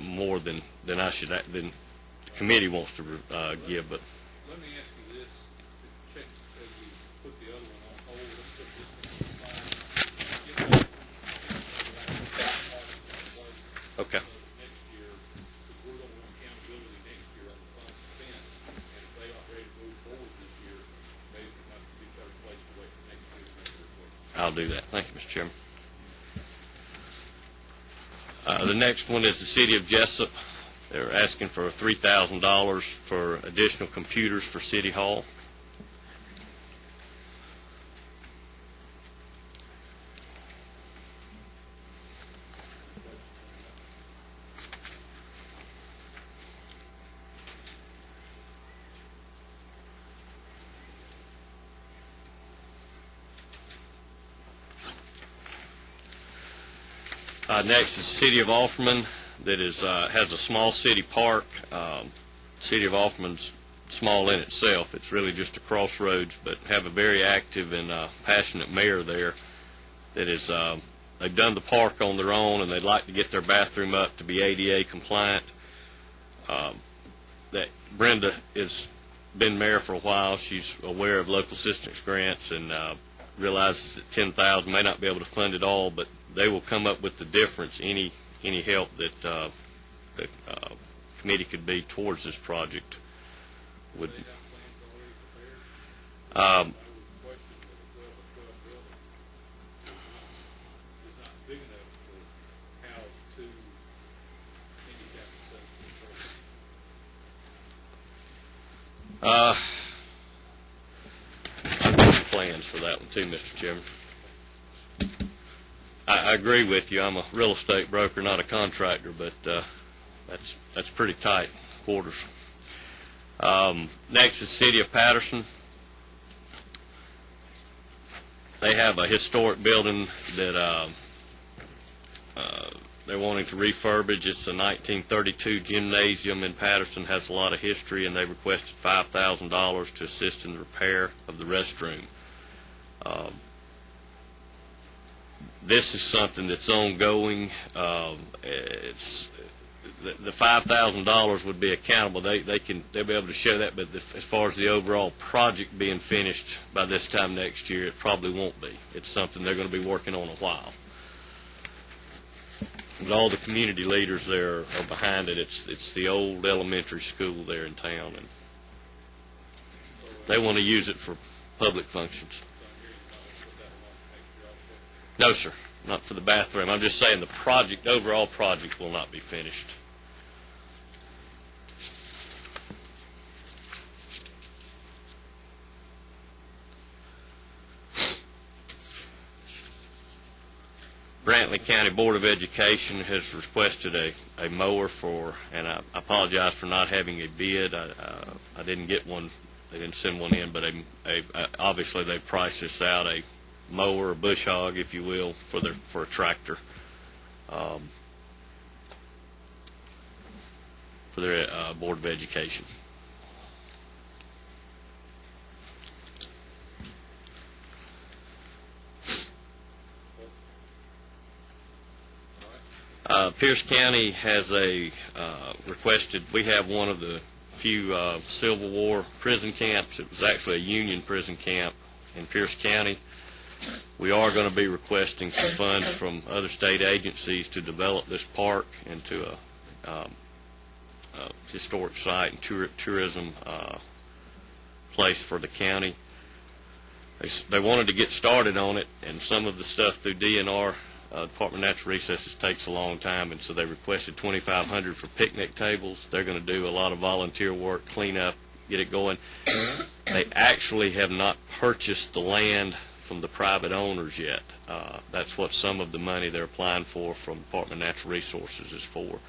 Speaker 10: more than I should than the committee wants to give. But
Speaker 2: Let me ask you this, to check as we put the other one on hold, let's put this one on file.
Speaker 10: okay.
Speaker 2: Next year, because we're going to want accountability next year on the funds spent, and if they aren't ready to move forward this year, maybe it might be a better place to wait for next year's report.
Speaker 10: I'll do that. Thank you, Mr. Chairman. The next one is the City of Jessup. They're asking for $3,000 for additional computers for City Hall. Next is the City of Offerman, that has a small city park. City of Offerman's small in itself. It's really just a crossroads, but have a very active and passionate mayor there that is, they've done the park on their own, and they'd like to get their bathroom up to be ADA compliant. That Brenda has been mayor for a while. She's aware of local assistance grants and realizes that $10,000 may not be able to fund it all, but they will come up with the difference. Any help that the committee could be towards this project would. Plans for that one too, Mr. Chairman. I agree with you. I'm a real estate broker, not a contractor, but that's pretty tight quarters. Next is City of Patterson. They have a historic building that they're wanting to refurbish. It's a 1932 gymnasium in Patterson, has a lot of history, and they requested $5,000 to assist in the repair of the restroom. This is something that's ongoing. It's the $5,000 would be accountable. They'll be able to show that, but as far as the overall project being finished by this time next year, it probably won't be. It's something they're going to be working on a while. But all the community leaders there are behind it. It's the old elementary school there in town, and they want to use it for public functions. No, sir, not for the bathroom. I'm just saying the project, overall project, will not be finished. Brantley County Board of Education has requested a mower for, and I apologize for not having a bid. I didn't get one. They didn't send one in, but obviously they priced this out, a mower, a bush hog, if you will, for a tractor, for their Board of Education. Pierce County has requested, we have one of the few Civil War prison camps. It was actually a Union prison camp in Pierce County. We are going to be requesting some funds from other state agencies to develop this park into a historic site and tourism place for the county. They wanted to get started on it, and some of the stuff through DNR, Department of Natural Resources, takes a long time, and so they requested $2,500 for picnic tables. They're going to do a lot of volunteer work, clean up, get it going. They actually have not purchased the land from the private owners yet. That's what some of the money they're applying for from Department of Natural Resources is for.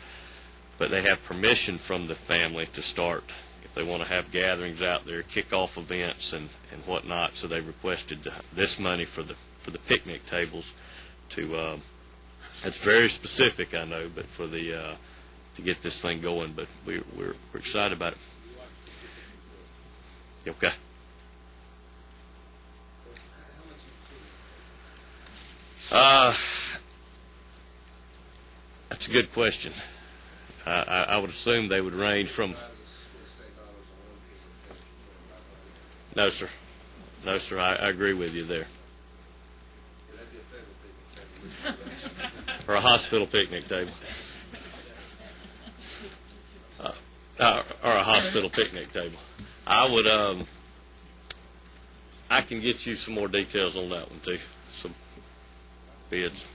Speaker 10: But they have permission from the family to start, if they want to have gatherings out there, kickoff events and whatnot. So they requested this money for the picnic tables. It's very specific, I know, but for to get this thing going. But we're excited about it. Okay. That's a good question. I would assume they would range from. No, sir. No, sir. I agree with you there. Or a hospital picnic table. Or a hospital picnic table. I would. I can get you some more details on that one too. Some bids.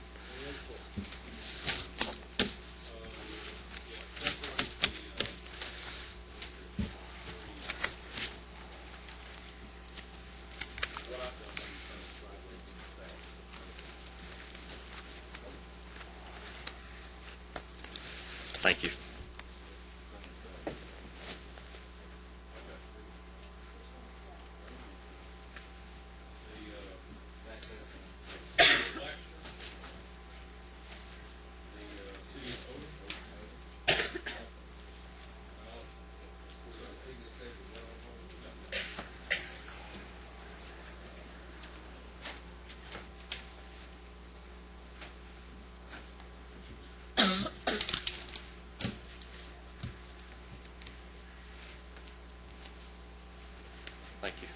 Speaker 10: Thank you. Thank you.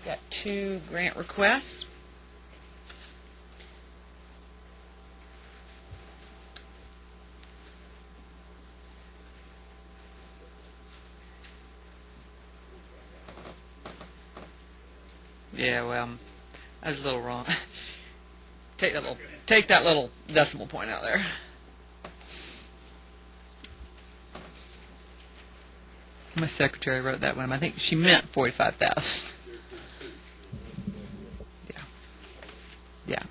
Speaker 11: Got 2 grant requests. Yeah, well, I was a little wrong. Take that little decimal point out there. My secretary wrote that one. I think she meant 45,000. Yeah. Yeah.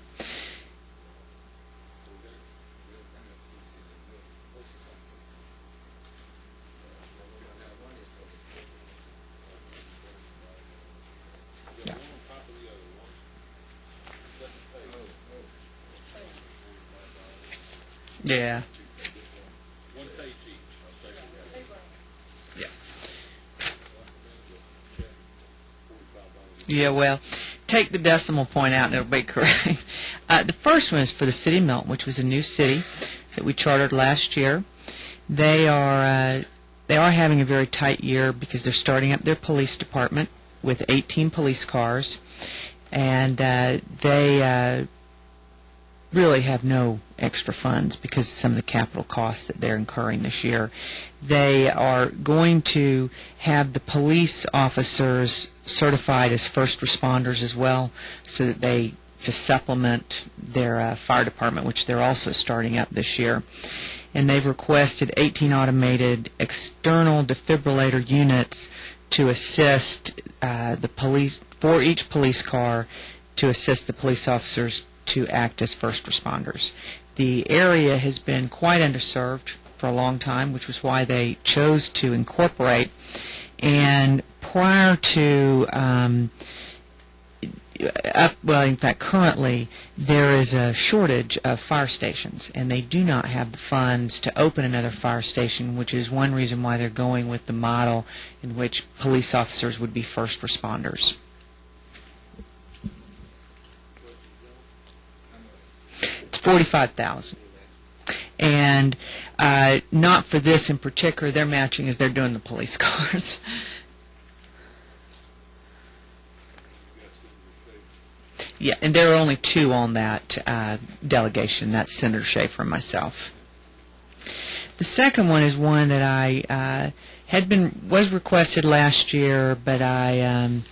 Speaker 11: Yeah.
Speaker 2: One page each.
Speaker 11: Yeah. Yeah, well, take the decimal point out and it'll be correct. The first one is for the City of Milton, which was a new city that we chartered last year. They are having a very tight year because they're starting up their police department. with 18 police cars, and they really have no extra funds because of some of the capital costs that they're incurring this year. They are going to have the police officers certified as first responders as well, so that they just supplement their fire department, which they're also starting up this year. And they've requested 18 automated external defibrillator units to assist the police, for each police car, to assist the police officers to act as first responders. The area has been quite underserved for a long time, which was why they chose to incorporate. And prior to, in fact, currently, there is a shortage of fire stations, and they do not have the funds to open another fire station, which is one reason why they're going with the model in which police officers would be first responders. It's $45,000, and not for this in particular. They're matching as they're doing the police cars. Yeah, and there are only two on that delegation. That's Senator Schaefer and myself. The second one is one that I was requested last year, but I, in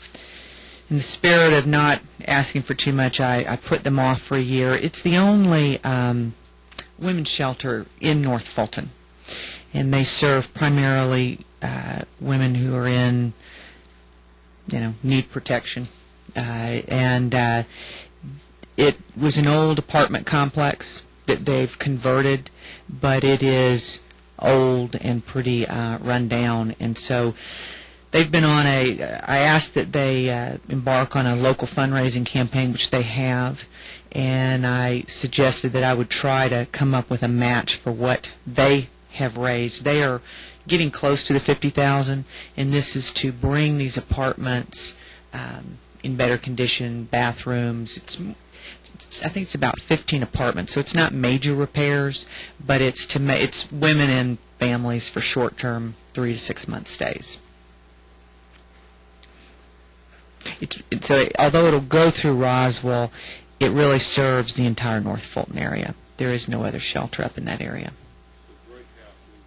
Speaker 11: the spirit of not asking for too much, I put them off for a year. It's the only women's shelter in North Fulton, and they serve primarily women who are in, need protection. It was an old apartment complex that they've converted, but it is old and pretty run down, and so they've been on I asked that they embark on a local fundraising campaign, which they have, and I suggested that I would try to come up with a match for what they have raised. They are getting close to the $50,000, and this is to bring these apartments in better condition, bathrooms. I think it's about 15 apartments, so it's not major repairs, but it's women and families for short-term 3 to 6 month stays. Although it'll go through Roswell, it really serves the entire North Fulton area. There is no other shelter up in that area.
Speaker 2: The Great House is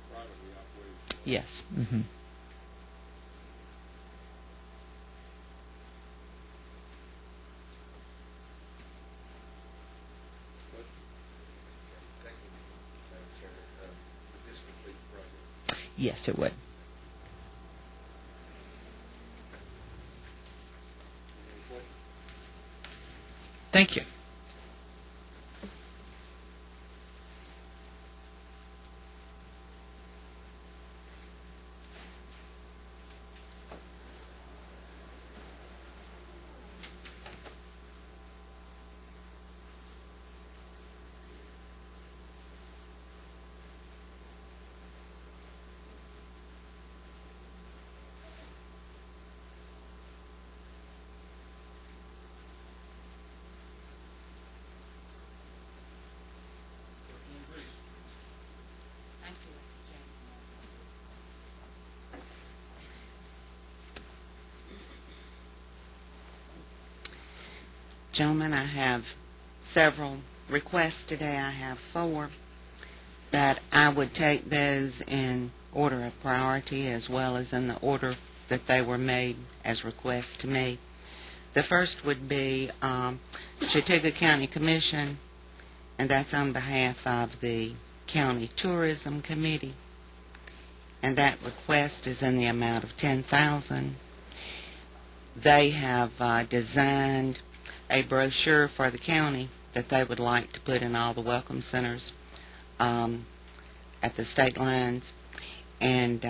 Speaker 2: a privately operated.
Speaker 11: Yes. Mm-hmm. Yes, it would. Thank you.
Speaker 12: Gentlemen, I have several requests today. I have 4, but I would take those in order of priority as well as in the order that they were made as requests to me. The first would be Chattooga County Commission, and that's on behalf of the County Tourism Committee, and that request is in the amount of $10,000. They have designed a brochure for the county that they would like to put in all the welcome centers at the state lines, and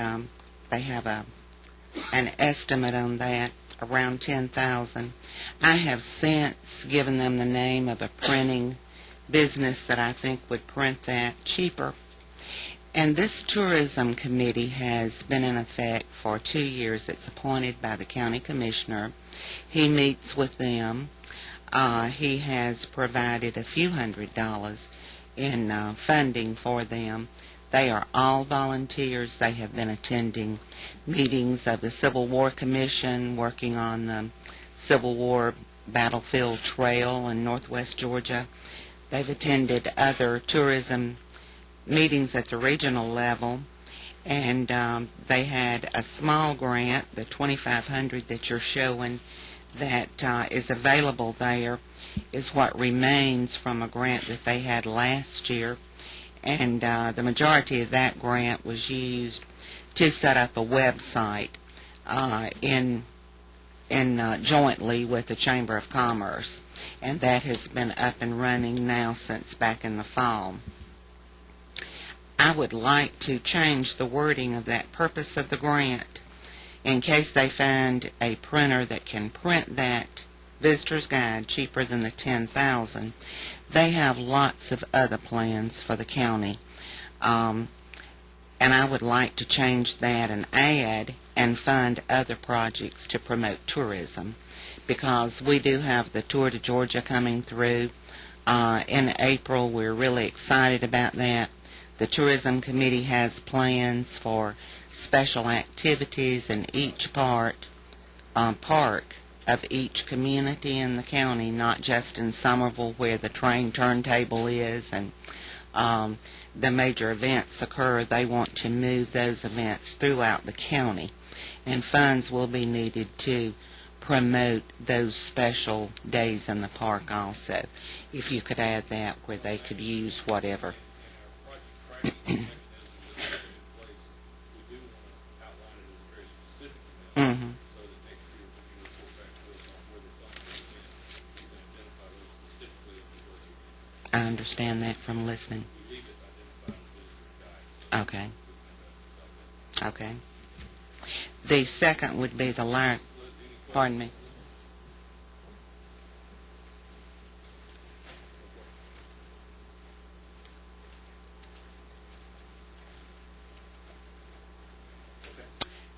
Speaker 12: they have an estimate on that around $10,000. I have since given them the name of a printing business that I think would print that cheaper. And this tourism committee has been in effect for 2 years. It's appointed by the county commissioner. He meets with them. He has provided a few $100s in funding for them. They are all volunteers. They have been attending meetings of the Civil War Commission, working on the Civil War Battlefield Trail in northwest Georgia. They've attended other tourism meetings at the regional level, and they had a small grant, the $2,500 that you're showing, that is available there, is what remains from a grant that they had last year, and the majority of that grant was used to set up a website in jointly with the Chamber of Commerce, and that has been up and running now since back in the fall. I would like to change the wording of that purpose of the grant in case they find a printer that can print that visitor's guide cheaper than the $10,000. They have lots of other plans for the county, and I would like to change that and add and fund other projects to promote tourism, because we do have the Tour de Georgia coming through in April. We're really excited about that. The Tourism Committee has plans for special activities in each park of each community in the county, not just in Somerville where the train turntable is and the major events occur. They want to move those events throughout the county, and funds will be needed to promote those special days in the park also. If you could add that where they could use whatever. Mm-hmm. I understand that from listening. Okay. Okay. The second would be the pardon me.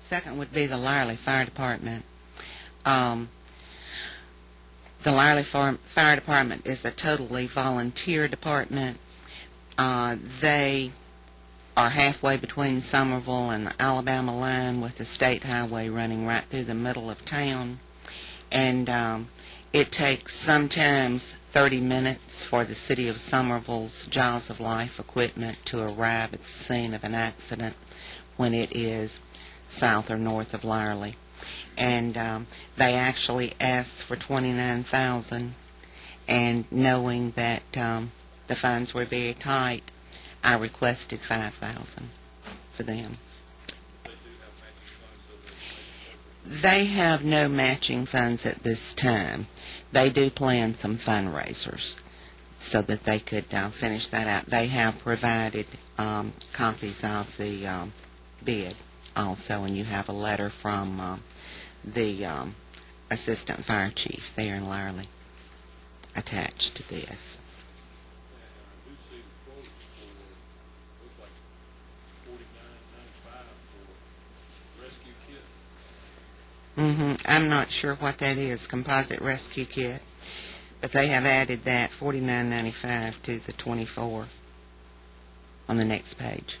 Speaker 12: Second would be the Lyerly Fire Department. The Lyerly Fire Department is a totally volunteer department. They are halfway between Somerville and the Alabama line, with the state highway running right through the middle of town. And it takes sometimes 30 minutes for the city of Somerville's Jaws of Life equipment to arrive at the scene of an accident when it is south or north of Lyerly. And they actually asked for $29,000, and knowing that the funds were very tight, I requested $5,000 for them. They have no matching funds at this time. They do plan some fundraisers so that they could finish that out. They have provided copies of the bid also, and you have a letter from the assistant fire chief there in Lyerly attached to this. I'm not sure what that is, composite rescue kit, but they have added that $49.95 to the 24 on the next page.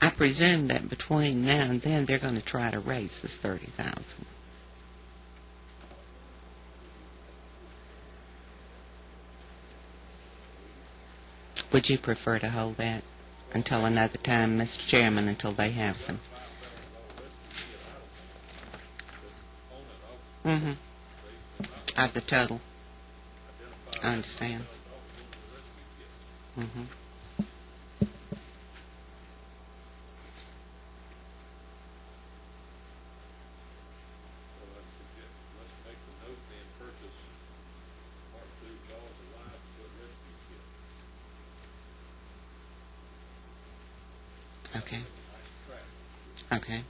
Speaker 12: I presume that between now and then they're going to try to raise this $30,000. Would you prefer to hold that until another time, Mr. Chairman, until they have some? Of the total. I understand. Okay. Okay.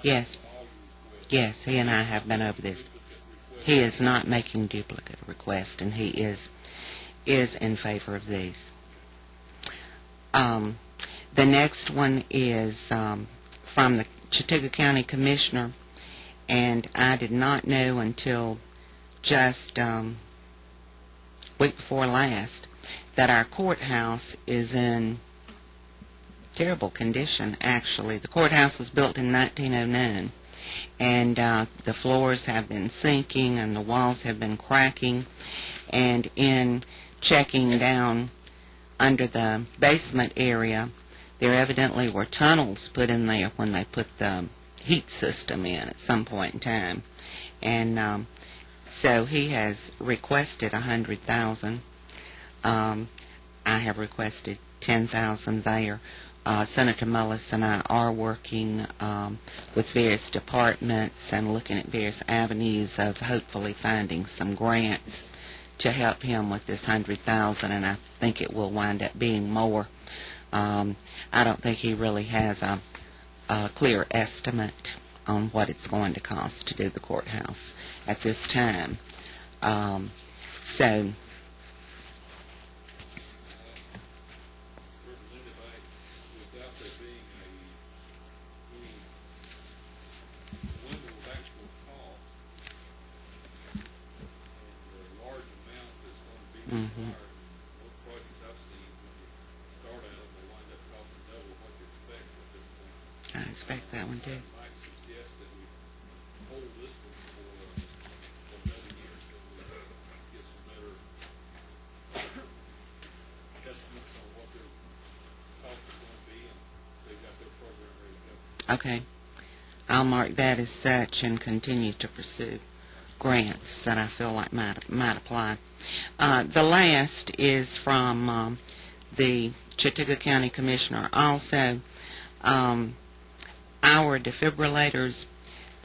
Speaker 12: Yes. Yes, he and I have been over this. He is not making duplicate requests, and he is in favor of these. The next one is from the Chattooga County Commissioner, and I did not know until just week before last that our courthouse is in terrible condition, actually. The courthouse was built in 1909, and the floors have been sinking and the walls have been cracking, and in checking down under the basement area, there evidently were tunnels put in there when they put the heat system in at some point in time. And so he has requested $100,000. I have requested $10,000 there. Senator Mullis and I are working with various departments and looking at various avenues of hopefully finding some grants to help him with this $100,000, and I think it will wind up being more. I don't think he really has a clear estimate on what it's going to cost to do the courthouse at this time. So
Speaker 2: Without there being any window of actual cost and the large amount that's going to be required, most projects I've seen, when you start out, they wind up costing double what you expect at this point.
Speaker 12: I expect that one too.
Speaker 2: I might suggest that we hold this one for another year until we get some better estimates on what their cost is going to be, and they've got their program ready to go.
Speaker 12: Okay. I'll mark that as such and continue to pursue grants that I feel like might apply. The last is from the Chattooga County Commissioner. Also, our defibrillators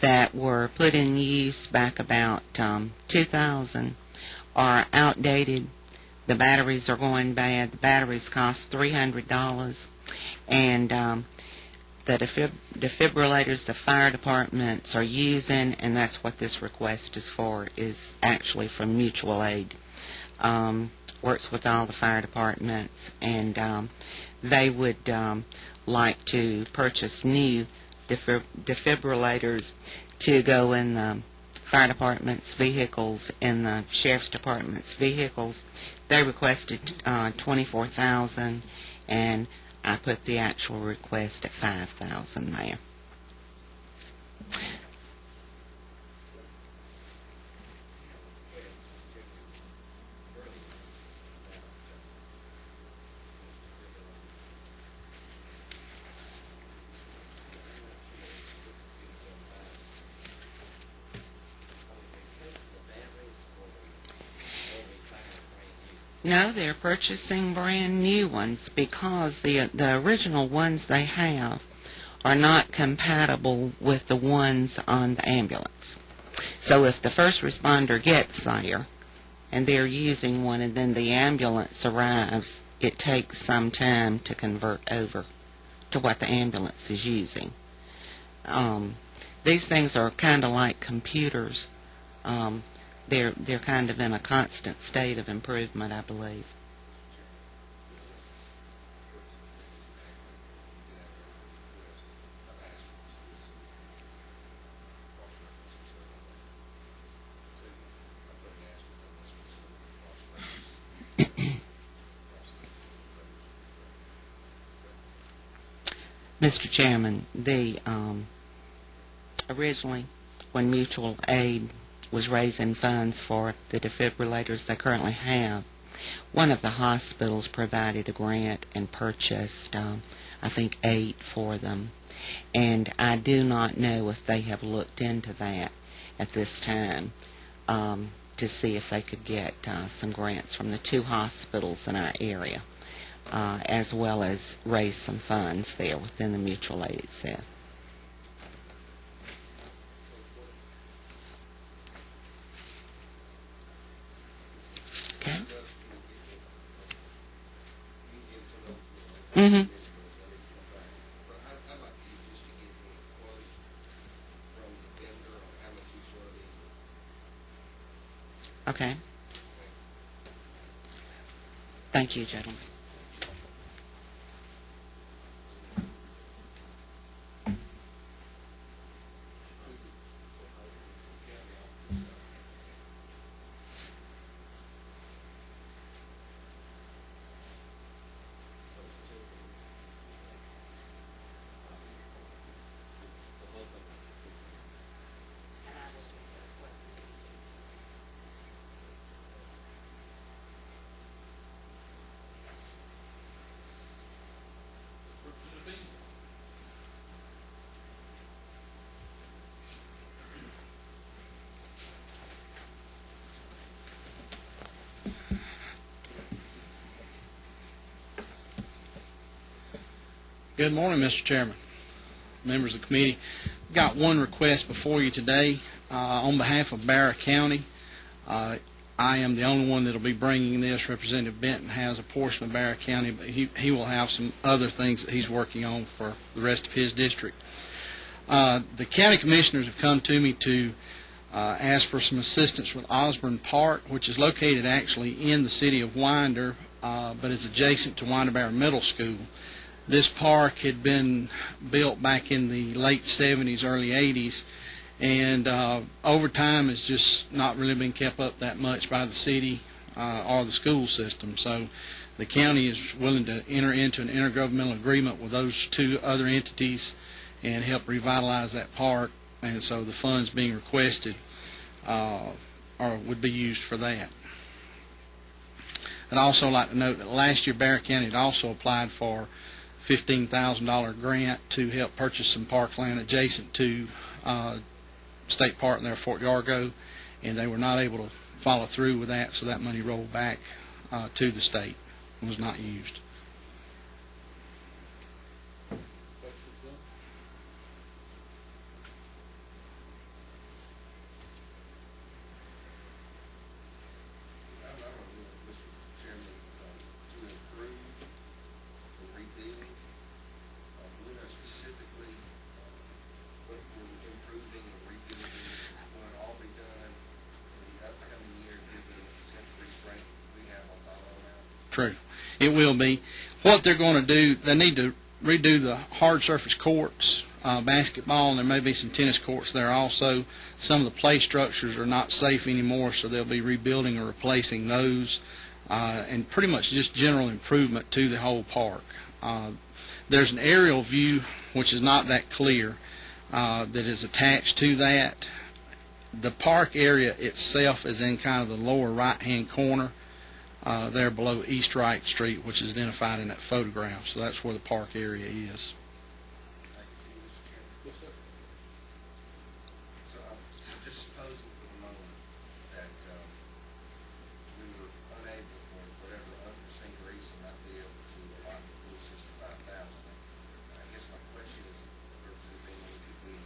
Speaker 12: that were put in use back about 2000 are outdated. The batteries are going bad. The batteries cost $300, and the defibrillators the fire departments are using, and that's what this request is for, is actually from mutual aid. Works with all the fire departments, and they would like to purchase new defibrillators to go in the fire department's vehicles and the sheriff's department's vehicles. They requested $24,000, and I put the actual request at $5,000 there. No, they're purchasing brand new ones because the original ones they have are not compatible with the ones on the ambulance. So if the first responder gets there and they're using one and then the ambulance arrives, it takes some time to convert over to what the ambulance is using. These things are kind of like computers. They're kind of in a constant state of improvement, I believe. Mr. Chairman, originally when mutual aid was raising funds for the defibrillators they currently have, one of the hospitals provided a grant and purchased, I think, 8 for them. And I do not know if they have looked into that at this time to see if they could get some grants from the 2 hospitals in our area, as well as raise some funds there within the mutual aid itself. Okay.
Speaker 6: I'd
Speaker 12: Mm-hmm.
Speaker 6: like you just to give me a quote
Speaker 12: Okay. Thank you, gentlemen.
Speaker 13: Good morning, Mr. Chairman, members of the committee. We've got one request before you today. On behalf of Barrow County, I am the only one that will be bringing this. Representative Benton has a portion of Barrow County, but he will have some other things that he's working on for the rest of his district. The county commissioners have come to me to ask for some assistance with Osborne Park, which is located actually in the city of Winder, but is adjacent to Winder Barrow Middle School. This park had been built back in the late 70s, early 80s, and over time has just not really been kept up that much by the city or the school system. So the county is willing to enter into an intergovernmental agreement with those two other entities and help revitalize that park, and so the funds being requested would be used for that. I'd also like to note that last year Barrow County had also applied for $15,000 grant to help purchase some parkland adjacent to State Park there, Fort Yargo, and they were not able to follow through with that, so that money rolled back to the state and was not used. True. It will be. What they're going to do, they need to redo the hard surface courts, basketball, and there may be some tennis courts there also. Some of the play structures are not safe anymore, so they'll be rebuilding or replacing those, and pretty much just general improvement to the whole park. There's an aerial view, which is not that clear, that is attached to that. The park area itself is in kind of the lower right-hand corner, there below East Wright Street, which is identified in that photograph. So that's where the park area is.
Speaker 6: So just supposing for the moment that we were unable, for whatever unforeseen reason, not be able to allot the full $65,000. I guess my question is, could we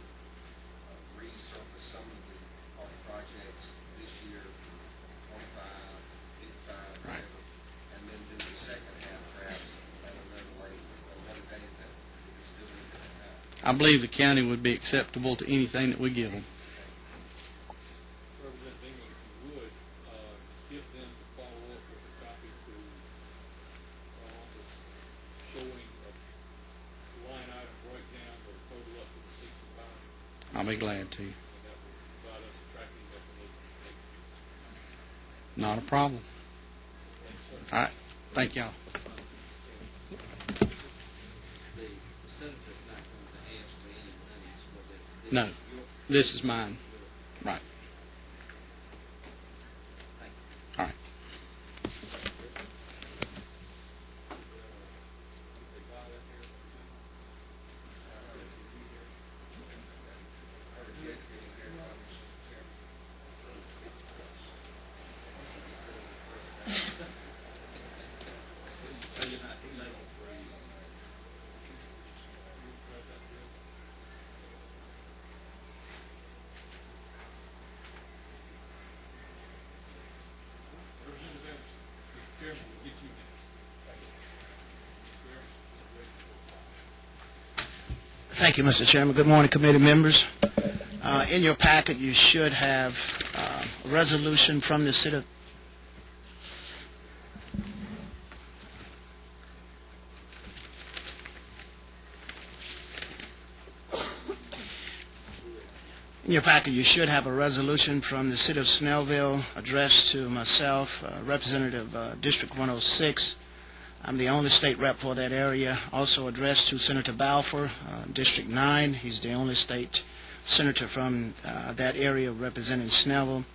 Speaker 6: resurface some of the park projects this year for 25, 55,
Speaker 13: Right.
Speaker 6: and then do the second half perhaps at another day that we could still do that?
Speaker 13: I believe the county would be acceptable to anything that we give them.
Speaker 2: Representative England, if you would, get them to follow up with a copy to our office showing a line item breakdown with a total up to the 65.
Speaker 13: I'll be glad to.
Speaker 2: And that will provide us a tracking mechanism.
Speaker 13: Not a problem.
Speaker 2: Thanks, sir.
Speaker 13: All right. Thank y'all.
Speaker 7: The senator's not going to ask for any monies for that.
Speaker 13: No, this is mine. Right. All right.
Speaker 2: Representative Anderson, Mr. Chairman, we'll get you next.
Speaker 14: Thank you, Mr. Chairman. Good morning, committee members. In your packet, you should have a resolution from the city. In your packet, you should have a resolution from the City of Snellville addressed to myself, Representative District 106. I'm the only state rep for that area. Also addressed to Senator Balfour, District 9. He's the only state senator from that area representing Snellville.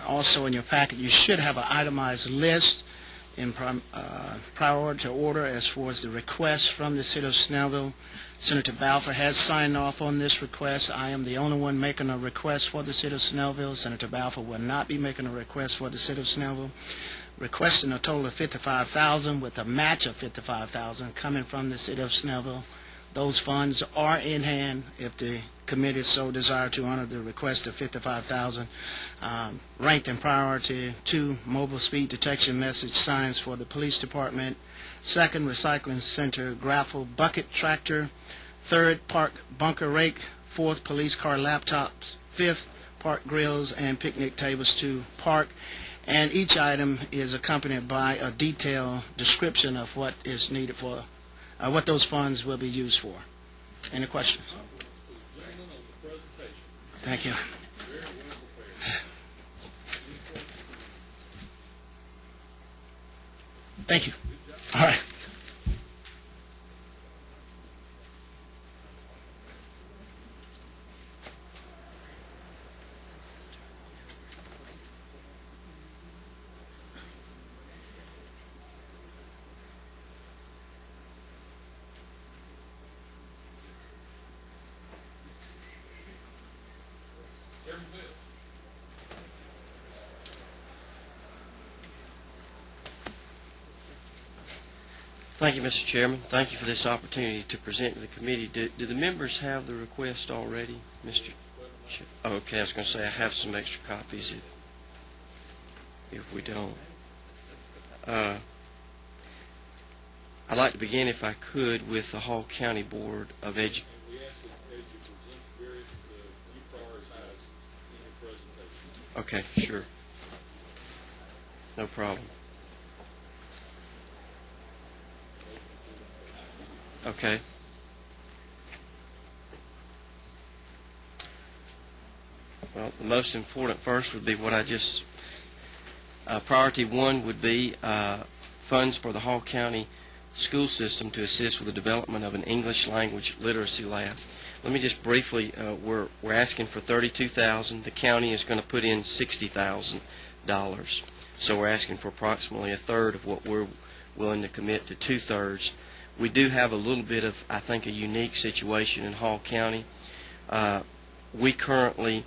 Speaker 14: Also in your packet, you should have an itemized list in priority order as far as the request from the City of Snellville. Senator Balfour has signed off on this request. I am the only one making a request for the City of Snellville. Senator Balfour will not be making a request for the City of Snellville. Requesting a total of $55,000 with a match of $55,000 coming from the City of Snellville. Those funds are in hand if the committee so desire to honor the request of $55,000. Ranked in priority 2, mobile speed detection message signs for the police department. 2nd, recycling center gravel bucket tractor. 3rd, park bunker rake. 4th, police car laptops. 5th, park grills and picnic tables to park. And each item is accompanied by a detailed description of what is needed for, what those funds will be used for. Any questions? Thank you. Thank you. All right.
Speaker 15: Thank you, Mr. Chairman. Thank you for this opportunity to present to the committee. Do the members have the request already, Mr. Oh, okay, I was going to say I have some extra copies if we don't. I'd like to begin, if I could, with the Hall County Board of Education.
Speaker 2: We ask that as you present the various, you prioritize in your presentation.
Speaker 15: Okay, sure. No problem. Okay. Well, the most important first would be what I just, priority 1 would be funds for the Hall County school system to assist with the development of an English language literacy lab. Let me just briefly, we're asking for $32,000. The county is going to put in $60,000. So we're asking for approximately a third of what we're willing to commit to 2/3. We do have a little bit of, I think, a unique situation in Hall County. We currently,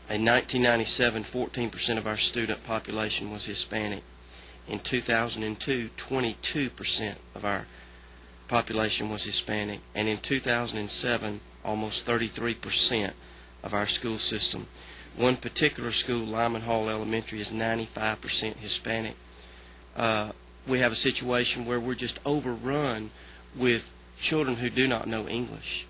Speaker 15: in 1997, 14% of our student population was Hispanic. In 2002, 22% of our population was Hispanic. And in 2007, almost 33% of our school system. One particular school, Lyman Hall Elementary, is 95% Hispanic. We have a situation where we're just overrun with children who do not know English.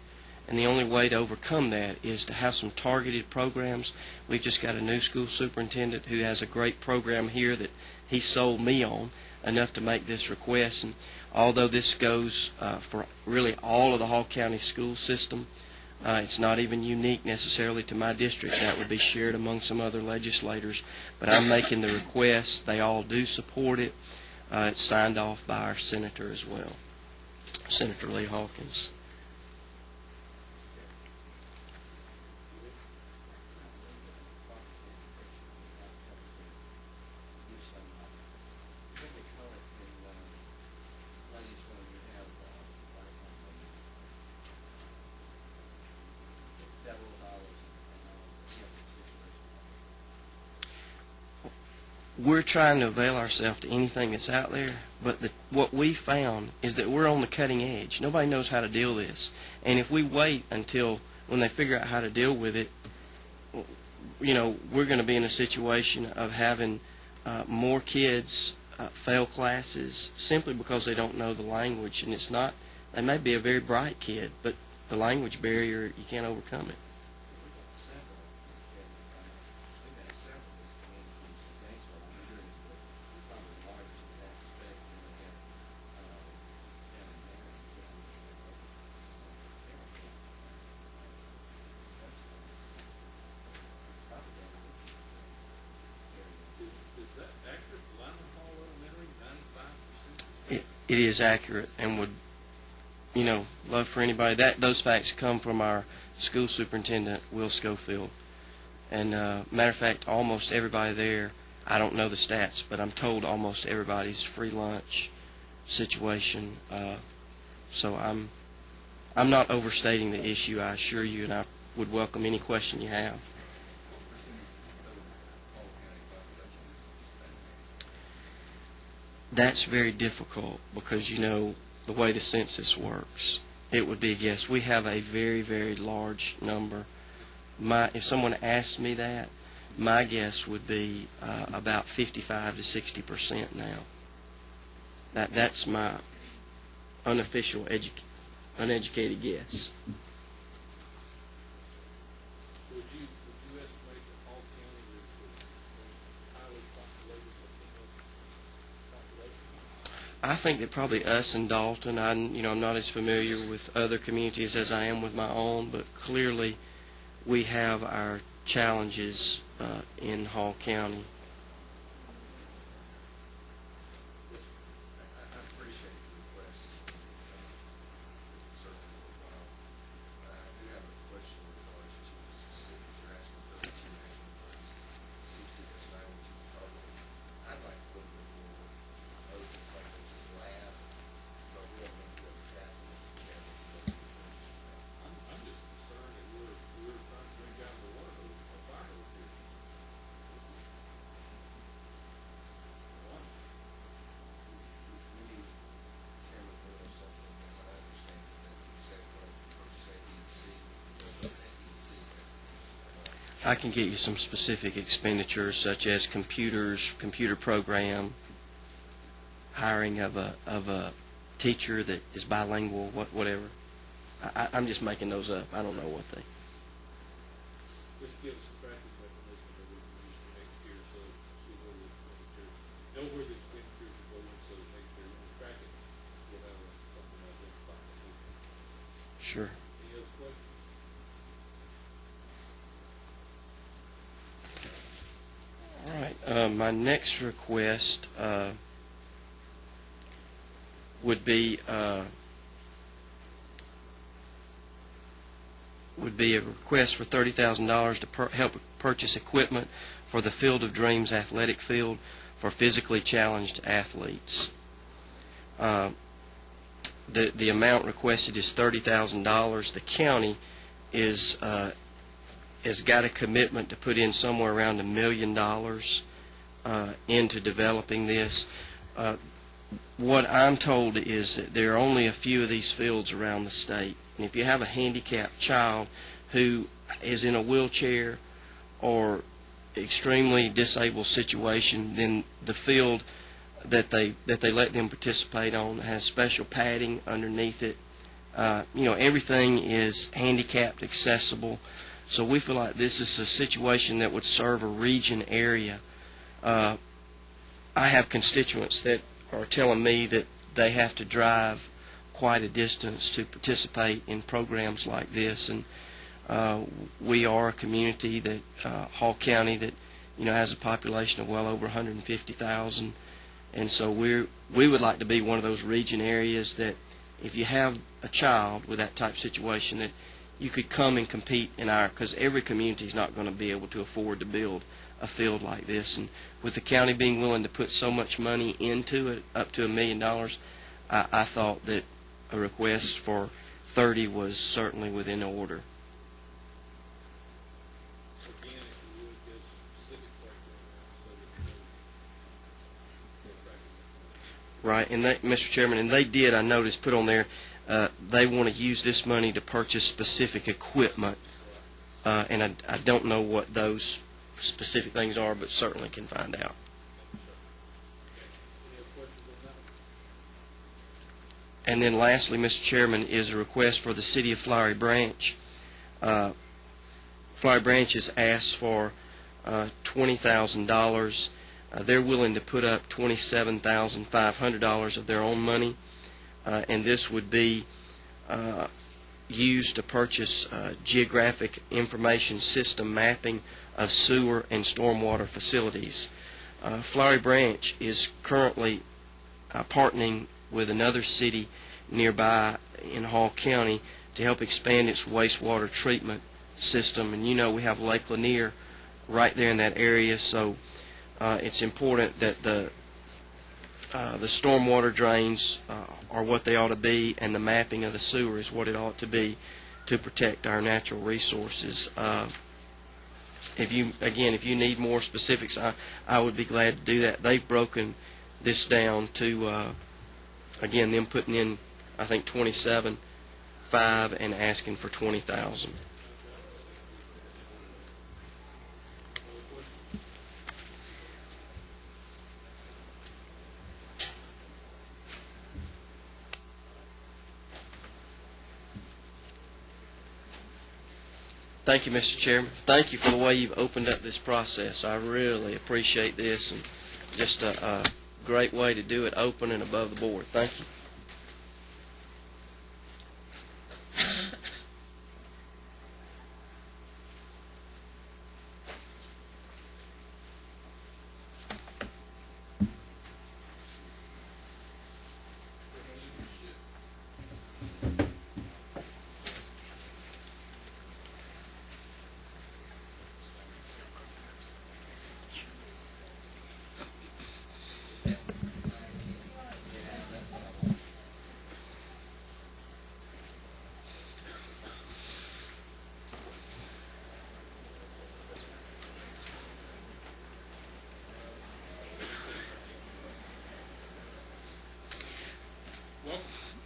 Speaker 15: And the only way to overcome that is to have some targeted programs. We've just got a new school superintendent who has a great program here that he sold me on enough to make this request. And although this goes for really all of the Hall County school system, it's not even unique necessarily to my district. That would be shared among some other legislators. But I'm making the request. They all do support it. It's signed off by our senator as well, Senator Lee Hawkins. We're trying to avail ourselves to anything that's out there, but what we found is that we're on the cutting edge. Nobody knows how to deal with this. And if we wait until when they figure out how to deal with it, you know, we're going to be in a situation of having more kids fail classes simply because they don't know the language. And it's not, they may be a very bright kid, but the language barrier, you can't overcome it. it is accurate, and would, love for anybody. Those facts come from our school superintendent, Will Schofield. And matter of fact, almost everybody there, I don't know the stats, but I'm told almost everybody's free lunch situation. So I'm not overstating the issue, I assure you, and I would welcome any question you have. That's very difficult because, the way the census works. It would be a guess. We have a very, very large number. If someone asked me that, my guess would be about 55 to 60% now. That's my unofficial, uneducated guess.
Speaker 2: Would you estimate that Hall County is the highly populated population?
Speaker 15: I think that probably us and Dalton. I'm not as familiar with other communities as I am with my own, but clearly we have our challenges in Hall County.
Speaker 6: I appreciate the request. Certainly worthwhile. I do have a question in regards to the specifics. You're asking for the two national funds, 60 to 92 total. I'd like to put them forward. Other things like this is lab, but we don't need to go to traffic.
Speaker 2: I'm just concerned that we're trying to bring down the water hose, a fire hose here.
Speaker 6: Chairman Bill, something, as I understand it, that you said, purchase A, B, and C, A, B, and C.
Speaker 15: I can get you some specific expenditures such as computers, computer program, hiring of a teacher that is bilingual, whatever. I'm just making those up. I don't know what they.
Speaker 2: Just give us a tracking mechanism that we can use for next year, so see where the expenditures, know where the expenditures are going, so that next year when we track it, we'll have something identified.
Speaker 15: Sure.
Speaker 2: Any other questions?
Speaker 15: All right. My next request would be a request for $30,000 to help purchase equipment for the Field of Dreams athletic field for physically challenged athletes. The amount requested is $30,000. The county has got a commitment to put in somewhere around $1 million into developing this. What I'm told is that there are only a few of these fields around the state. And if you have a handicapped child who is in a wheelchair or extremely disabled situation, then the field that they let them participate on has special padding underneath it. Everything is handicapped accessible. So we feel like this is a situation that would serve a region area. I have constituents that are telling me that they have to drive quite a distance to participate in programs like this, and we are a community that Hall County that has a population of well over 150,000, and so we would like to be one of those region areas that if you have a child with that type of situation that you could come and compete in because every community is not going to be able to afford to build a field like this, and with the county being willing to put so much money into it, up to $1 million, I thought that a request for 30 was certainly within order.
Speaker 2: Again, if you would give specific criteria so that
Speaker 15: Right, and Mr. Chairman, and they did, I noticed, put on there, they want to use this money to purchase specific equipment, and I don't know what those specific things are, but certainly can find out. And then lastly, Mr. Chairman, is a request for the City of Flowery Branch. Flowery Branch has asked for $20,000. They're willing to put up $27,500 of their own money, and this would be used to purchase geographic information system mapping of sewer and stormwater facilities. Flowery Branch is currently partnering with another city nearby in Hall County to help expand its wastewater treatment system. And you know, we have Lake Lanier right there in that area, so it's important that the stormwater drains are what they ought to be, and the mapping of the sewer is what it ought to be to protect our natural resources. If you need more specifics, I would be glad to do that. They've broken this down to, again, them putting in, I think, 27.5 and asking for 20,000. Thank you, Mr. Chairman. Thank you for the way you've opened up this process. I really appreciate this, and just a great way to do it, open and above the board. Thank you.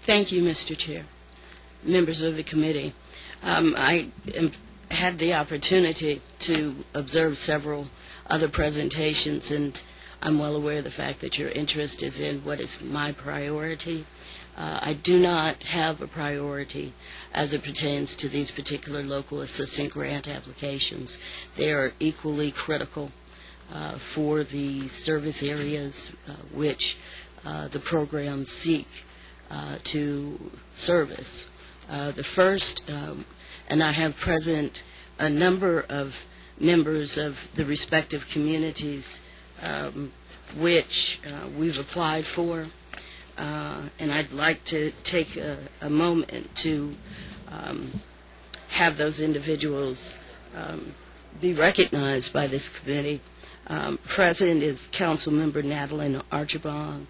Speaker 16: Thank you, Mr. Chair, members of the committee. I had the opportunity to observe several other presentations, and I'm well aware of the fact that your interest is in what is my priority. I do not have a priority as it pertains to these particular local assistant grant applications. They are equally critical for the service areas which the programs seek to service. The first, and I have present a number of members of the respective communities which we've applied for, and I'd like to take a moment to have those individuals be recognized by this committee. Present is Councilmember Natalie Archibald.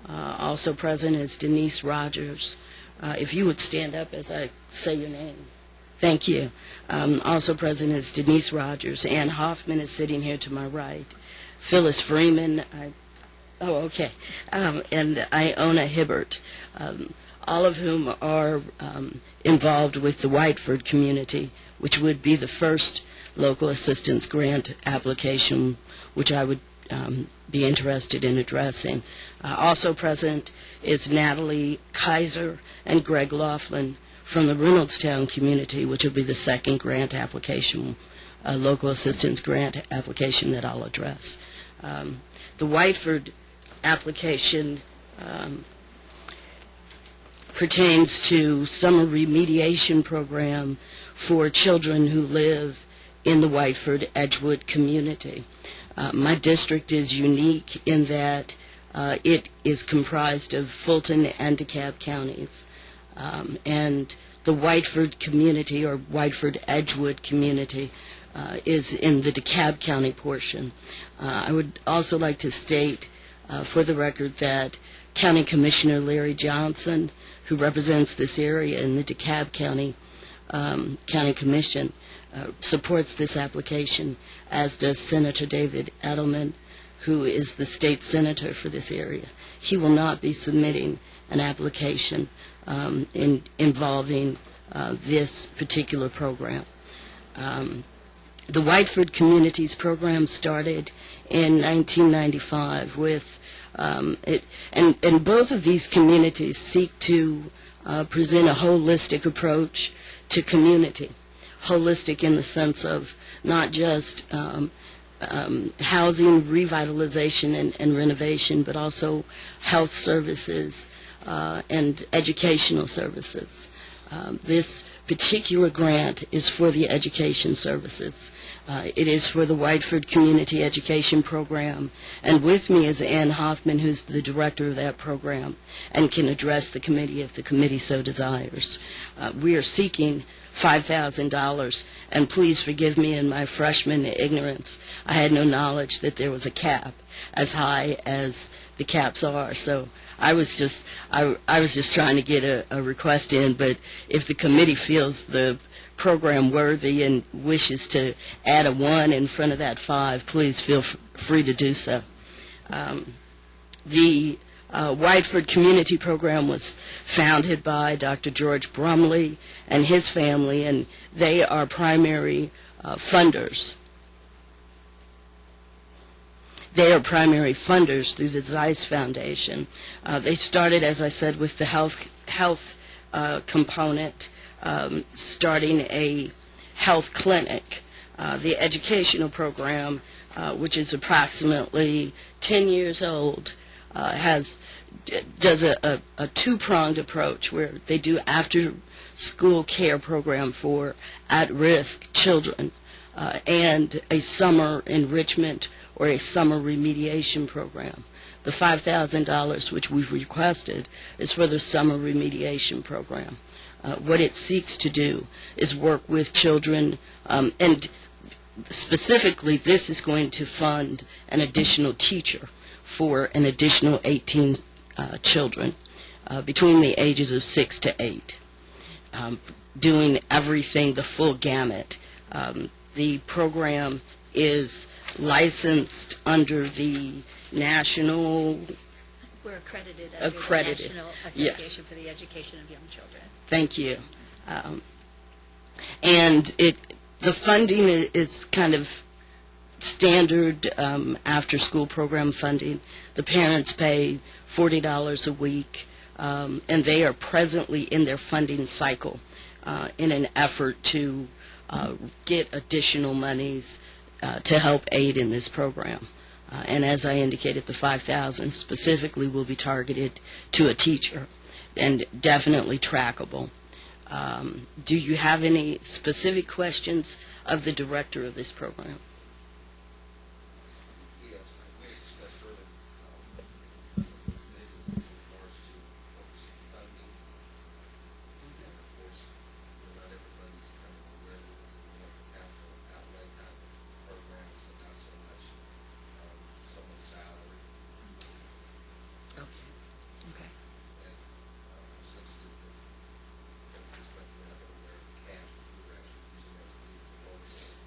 Speaker 16: Also present is Denise Rogers. If you would stand up as I say your names. Thank you. Also present is Denise Rogers. Ann Hoffman is sitting here to my right. Phyllis Freeman. And Iona Hibbert. All of whom are involved with the Whiteford community, which would be the first local assistance grant application which I would be interested in addressing. Also present is Natalie Kaiser and Greg Laughlin from the Reynoldstown community, which will be the second grant application, local assistance grant application that I'll address. The Whiteford application pertains to summer remediation program for children who live in the Whiteford Edgewood community. My district is unique in that it is comprised of Fulton and DeKalb counties. And the Whiteford community, or Whiteford Edgewood community, is in the DeKalb County portion. I would also like to state for the record that County Commissioner Larry Johnson, who represents this area in the DeKalb County County Commission, supports this application, as does Senator David Edelman, who is the state senator for this area. He will not be submitting an application involving this particular program. The Whiteford Communities program started in 1995 with and both of these communities seek to present a holistic approach to community. Holistic in the sense of not just housing revitalization and renovation, but also health services and educational services. This particular grant is for the education services. It is for the Whiteford Community Education Program, and with me is Ann Hoffman, who's the director of that program, and can address the committee if the committee so desires. We are seeking $5,000, and please forgive me in my freshman ignorance. I had no knowledge that there was a cap as high as the caps are, so I was just trying to get a request in, but if the committee feels the program worthy and wishes to add a 1 in front of that 5, please feel free to do so. The Whiteford Community Program was founded by Dr. George Brumley and his family, and they are primary funders. They are primary funders through the Zeiss Foundation. They started, as I said, with the health component, starting a health clinic. The educational program, which is approximately 10 years old, does a two-pronged approach where they do after-school care program for at-risk children and a summer enrichment or a summer remediation program. The $5,000 which we've requested is for the summer remediation program. What it seeks to do is work with children, and specifically this is going to fund an additional teacher for an additional 18 children between the ages of 6 to 8, doing everything, the full gamut. The program is licensed under the National...
Speaker 17: We're accredited under the National Association for the Education of Young Children.
Speaker 16: Thank you. And the funding is kind of standard after-school program funding. The parents pay $40 a week, and they are presently in their funding cycle in an effort to get additional monies to help aid in this program. And as I indicated, the $5,000 specifically will be targeted to a teacher and definitely trackable. Do you have any specific questions of the director of this program?
Speaker 6: Yes, we discussed earlier in regards to overseeing funding, and of course, not everybody's kind of aware of the capital outlay kind of programs and not so much someone's salary.
Speaker 16: Okay. Okay.
Speaker 6: And I'm sensitive that just like we're not aware of the cash that we're actually using as a vehicle for overseeing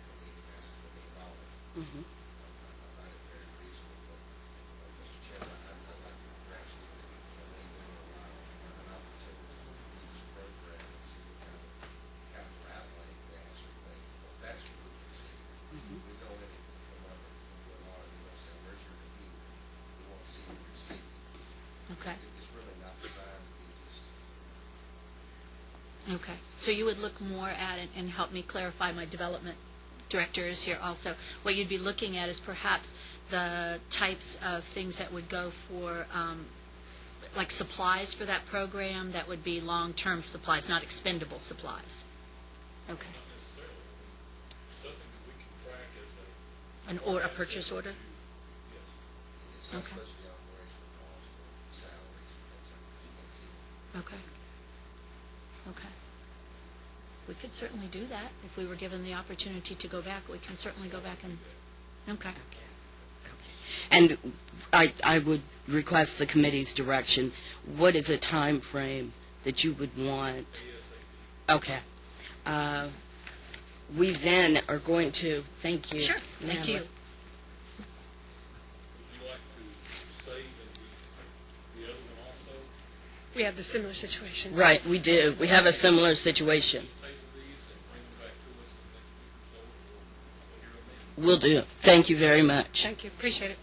Speaker 6: $1 million.
Speaker 16: Mm-hmm.
Speaker 6: I find it very reasonable. Mr. Chairman, I'd like to congratulate you on an opportunity to review this program and see what kind of capital outlay they actually make, because that's what we can see. We go in and come up and do a lot of, say, where's your review? We want to see your receipt.
Speaker 17: Okay.
Speaker 6: It's really not designed to be just...
Speaker 17: Okay. So you would look more at it, and help me clarify, my development director is here also. What you'd be looking at is perhaps the types of things that would go for, like supplies for that program, that would be long-term supplies, not expendable supplies. Okay. A purchase order?
Speaker 6: It's not
Speaker 17: Okay.
Speaker 6: supposed to be operational costs for salaries and things like that. You can see.
Speaker 17: Okay. Okay. We could certainly do that. If we were given the opportunity to go back, we can certainly go back and... Okay.
Speaker 16: And I would request the committee's direction. What is a time frame that you would want? Okay. We then are going to... Thank you.
Speaker 17: Sure. Thank you.
Speaker 2: Would you like to save the other one also?
Speaker 18: We have the similar situation.
Speaker 16: Right, we do. We have a similar situation.
Speaker 2: Table these and bring them back to us in the next week or so, or hear them then?
Speaker 16: Will do. Thank you very much.
Speaker 18: Thank you. Appreciate it.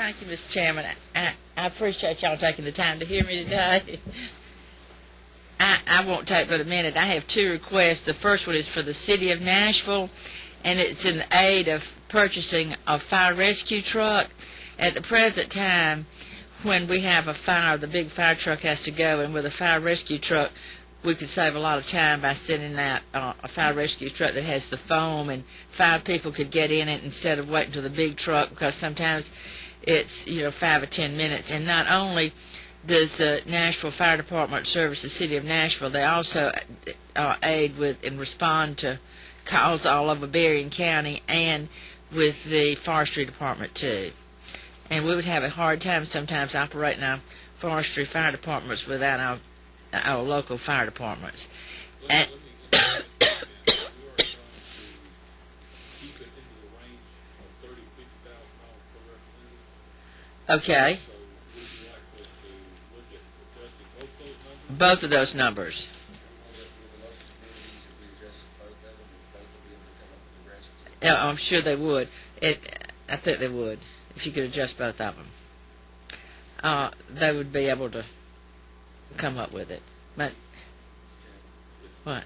Speaker 19: Thank you, Mr. Chairman. I appreciate y'all taking the time to hear me today. I won't take but a minute. I have two requests. The first one is for the city of Nashville, and it's in aid of purchasing a fire rescue truck. At the present time, when we have a fire, the big fire truck has to go, and with a fire rescue truck, we could save a lot of time by sending out a fire rescue truck that has the foam, and 5 people could get in it instead of waiting till the big truck, because sometimes it's 5 or 10 minutes. And not only does the Nashville Fire Department service the city of Nashville, they also aid with and respond to calls all over Berrien County and with the forestry department too. And we would have a hard time sometimes operating our forestry fire departments without our local fire departments. And okay. Both of those numbers. Yeah, I'm sure they would. I think they would, if you could adjust both of them. They would be able to come up with it. But what?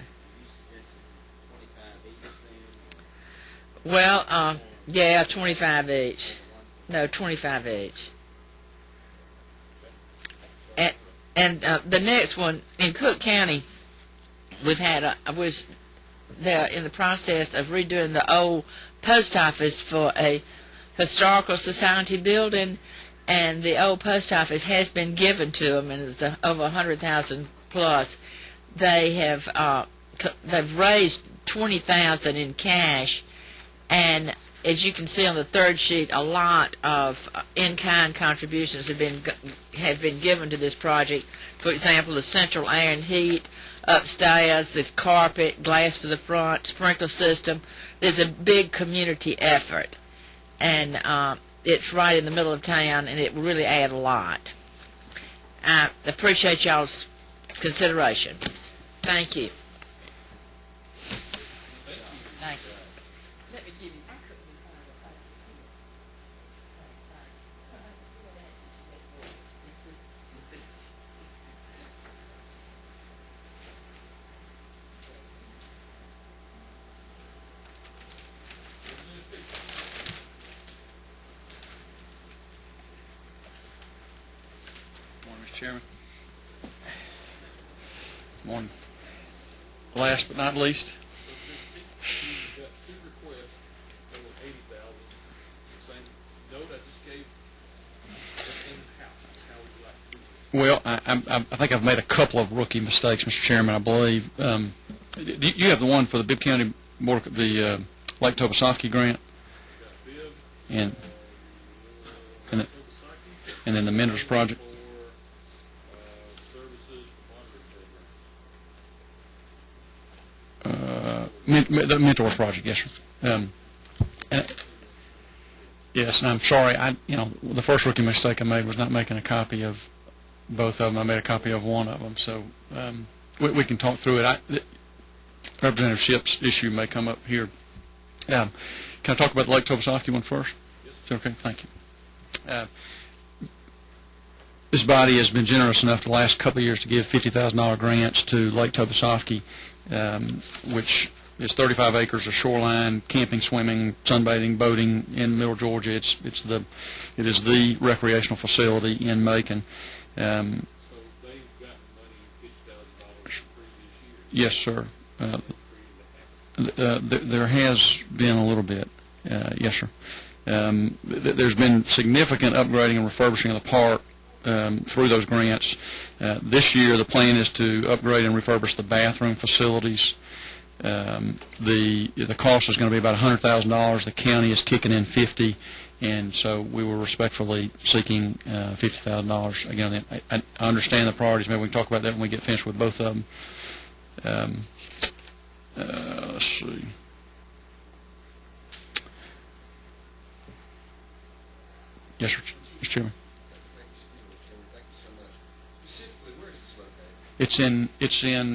Speaker 19: Well, yeah, 25 each. No, 25 each. And the next one in Cook County, was they're in the process of redoing the old post office for a historical society building, and the old post office has been given to them, and it's over 100,000 plus. They've raised 20,000 in cash, and as you can see on the third sheet, a lot of in-kind contributions have been given to this project. For example, the central air and heat upstairs, the carpet, glass for the front, sprinkler system. There's a big community effort, and it's right in the middle of town, and it will really add a lot. I appreciate y'all's consideration. Thank you. Thank you. Let me give you.
Speaker 9: Morning, Mr. Chairman. Morning. Last but not least.
Speaker 2: You've got 2 requests totaling $80,000. The same note I just gave. In-house. How would you like to do this?
Speaker 9: Well, I think I've made a couple of rookie mistakes, Mr. Chairman, I believe. You have the one for the Bibb County Board, the Lake Tobesofsky grant, and then the Mentors Project. The Mentors Project, yes, sir. Yes, and I'm sorry. The first rookie mistake I made was not making a copy of both of them. I made a copy of one of them, so we can talk through it. Representative Shipp's issue may come up here. Can I talk about the Lake Tobesofsky one first? Yes. Okay, thank you. This body has been generous enough the last couple of years to give $50,000 grants to Lake Tobesofsky, which is 35 acres of shoreline, camping, swimming, sunbathing, boating in Middle Georgia. It is the recreational facility in Macon.
Speaker 2: So they've gotten money, $50,000 previous
Speaker 9: Yes,
Speaker 2: years.
Speaker 9: sir. There has been a little bit. Yes, sir. There's been significant upgrading and refurbishing of the park through those grants. This year, the plan is to upgrade and refurbish the bathroom facilities. The cost is going to be about $100,000. The county is kicking in $50,000, and so we were respectfully seeking $50,000. Again, I understand the priorities. Maybe we can talk about that when we get finished with both of them. Let's see. Yes, sir, Mr. Chairman. It's in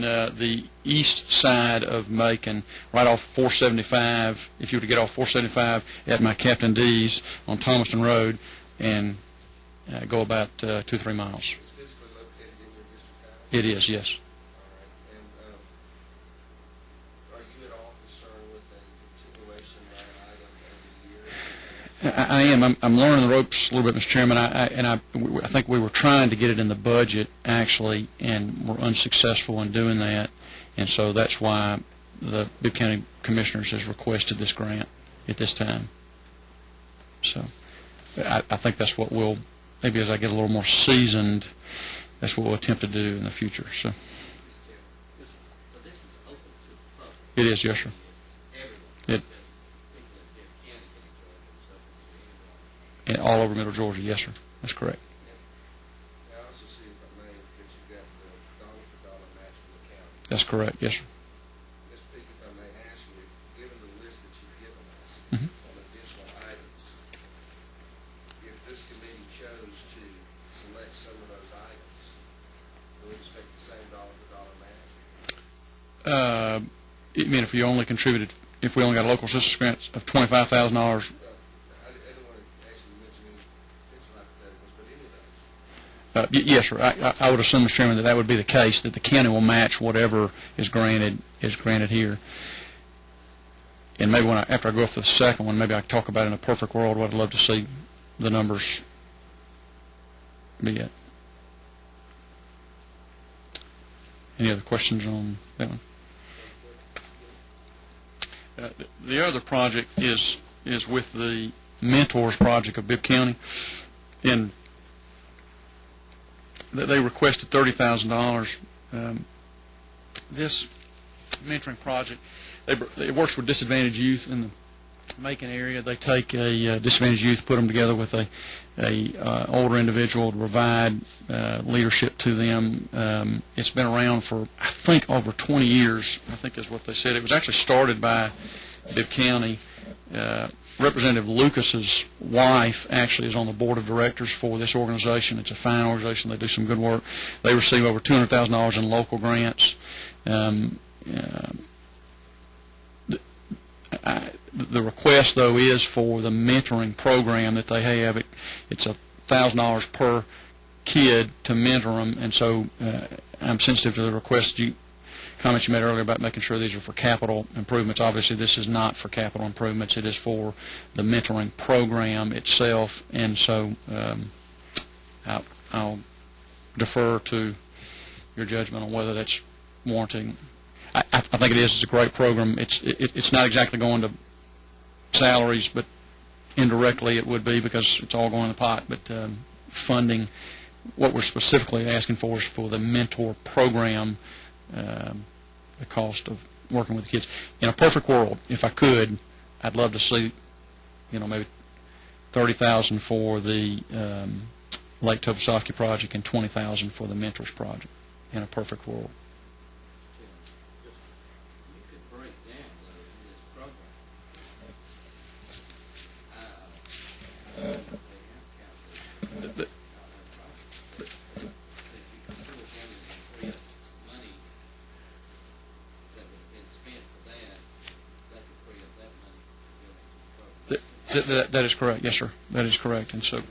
Speaker 9: the east side of Macon, right off 475. If you were to get off 475 at my Captain D's on Thomaston Road,
Speaker 20: and go about 2 or 3 miles.
Speaker 6: It's physically located in your district?
Speaker 20: It is, yes.
Speaker 6: All right. And are you at all concerned with a continuation line item every year?
Speaker 20: I am. I'm learning the ropes a little bit, Mr. Chairman. I think we were trying to get it in the budget, actually, and we're unsuccessful in doing that. And so that's why the Bibb County Commissioners has requested this grant at this time. So I think that's what we'll, maybe as I get a little more seasoned, that's what we'll attempt to do in the future. So it is, yes, sir. And all over Middle Georgia, yes, sir. That's correct.
Speaker 6: I also see, if I may, that you got the dollar-for-dollar match from the county.
Speaker 20: That's correct, yes, sir.
Speaker 6: Ms. Peak, if I may ask you, given the list that you've given us on additional items, if this committee chose to select some of those items, do we expect the same dollar-for-dollar match?
Speaker 20: You mean if we only contributed, if we only got a local assistance grant of $25,000? Yes, sir. I would assume, Mr. Chairman, that would be the case, that the county will match whatever is granted here. And maybe after I go off to the second one, maybe I can talk about in a perfect world what I'd love to see the numbers be at. Any other questions on that one? The other project is with the Mentors Project of Bibb County, and they requested $30,000. This mentoring project, it works with disadvantaged youth in the Macon area. They take a disadvantaged youth, put them together with a older individual to provide leadership to them. It's been around for, I think, over 20 years, I think is what they said. It was actually started by Bibb County. Representative Lucas's wife actually is on the board of directors for this organization. It's a fine organization. They do some good work. They receive over $200,000 in local grants. The request, though, is for the mentoring program that they have. It's $1,000 per kid to mentor them, and so I'm sensitive to the request comments you made earlier about making sure these are for capital improvements. Obviously, this is not for capital improvements. It is for the mentoring program itself, and so I'll defer to your judgment on whether that's warranting. I think it is. It's a great program. It's not exactly going to salaries, but indirectly it would be because it's all going in the pot. But funding, what we're specifically asking for is for the mentor program, the cost of working with the kids. In a perfect world, if I could, I'd love to see, maybe $30,000 for the Lake Tobesofsky project and $20,000 for the Mentors project. In a perfect world. That is correct, yes, sir. That is correct, and so.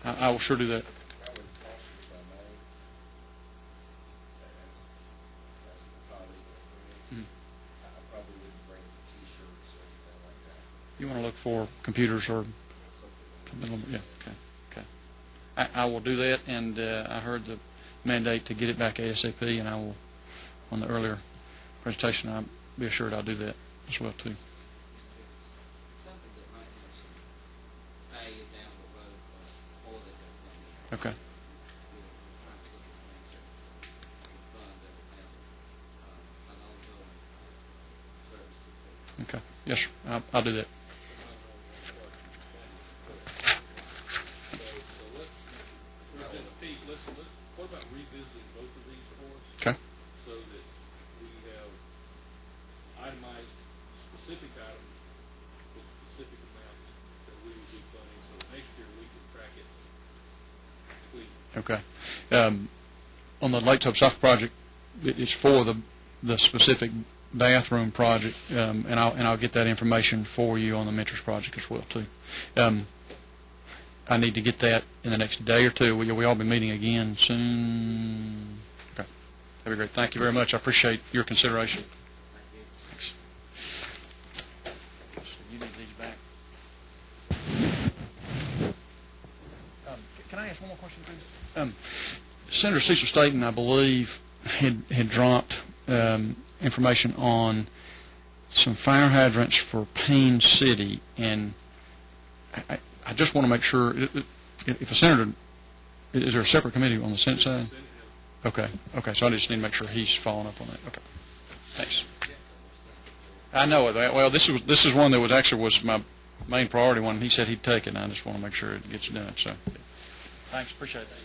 Speaker 20: I will sure do that. You want to look for computers or something? Yeah, okay. I will do that, and I heard the mandate to get it back ASAP, and I will, on the earlier presentation, I'll be assured I'll do that as well, too. Okay. Okay. Yes, sir. I'll do that.
Speaker 2: What about revisiting both of these for us?
Speaker 20: Okay.
Speaker 2: So that we have itemized specific items with specific amounts that we will be funding, so next year we can track it completely.
Speaker 20: Okay. On the Lake Tobesofsky project, it's for the the specific bathroom project, and I'll get that information for you on the mentors project as well too. I need to get that in the next day or two. We all be meeting again soon. Okay, that'd be great. Thank you very much. I appreciate your consideration. Thanks. You need these back. Can I ask one more question, please? Senator Cecil Staten, I believe, had dropped information on some fire hydrants for Payne City, and I just want to make sure, if a senator, is there a separate committee on the Senate side? Okay, so I just need to make sure he's following up on that. Okay, thanks. I know that. Well, this is one that was my main priority one. He said he'd take it, and I just want to make sure it gets done. So, thanks, appreciate that.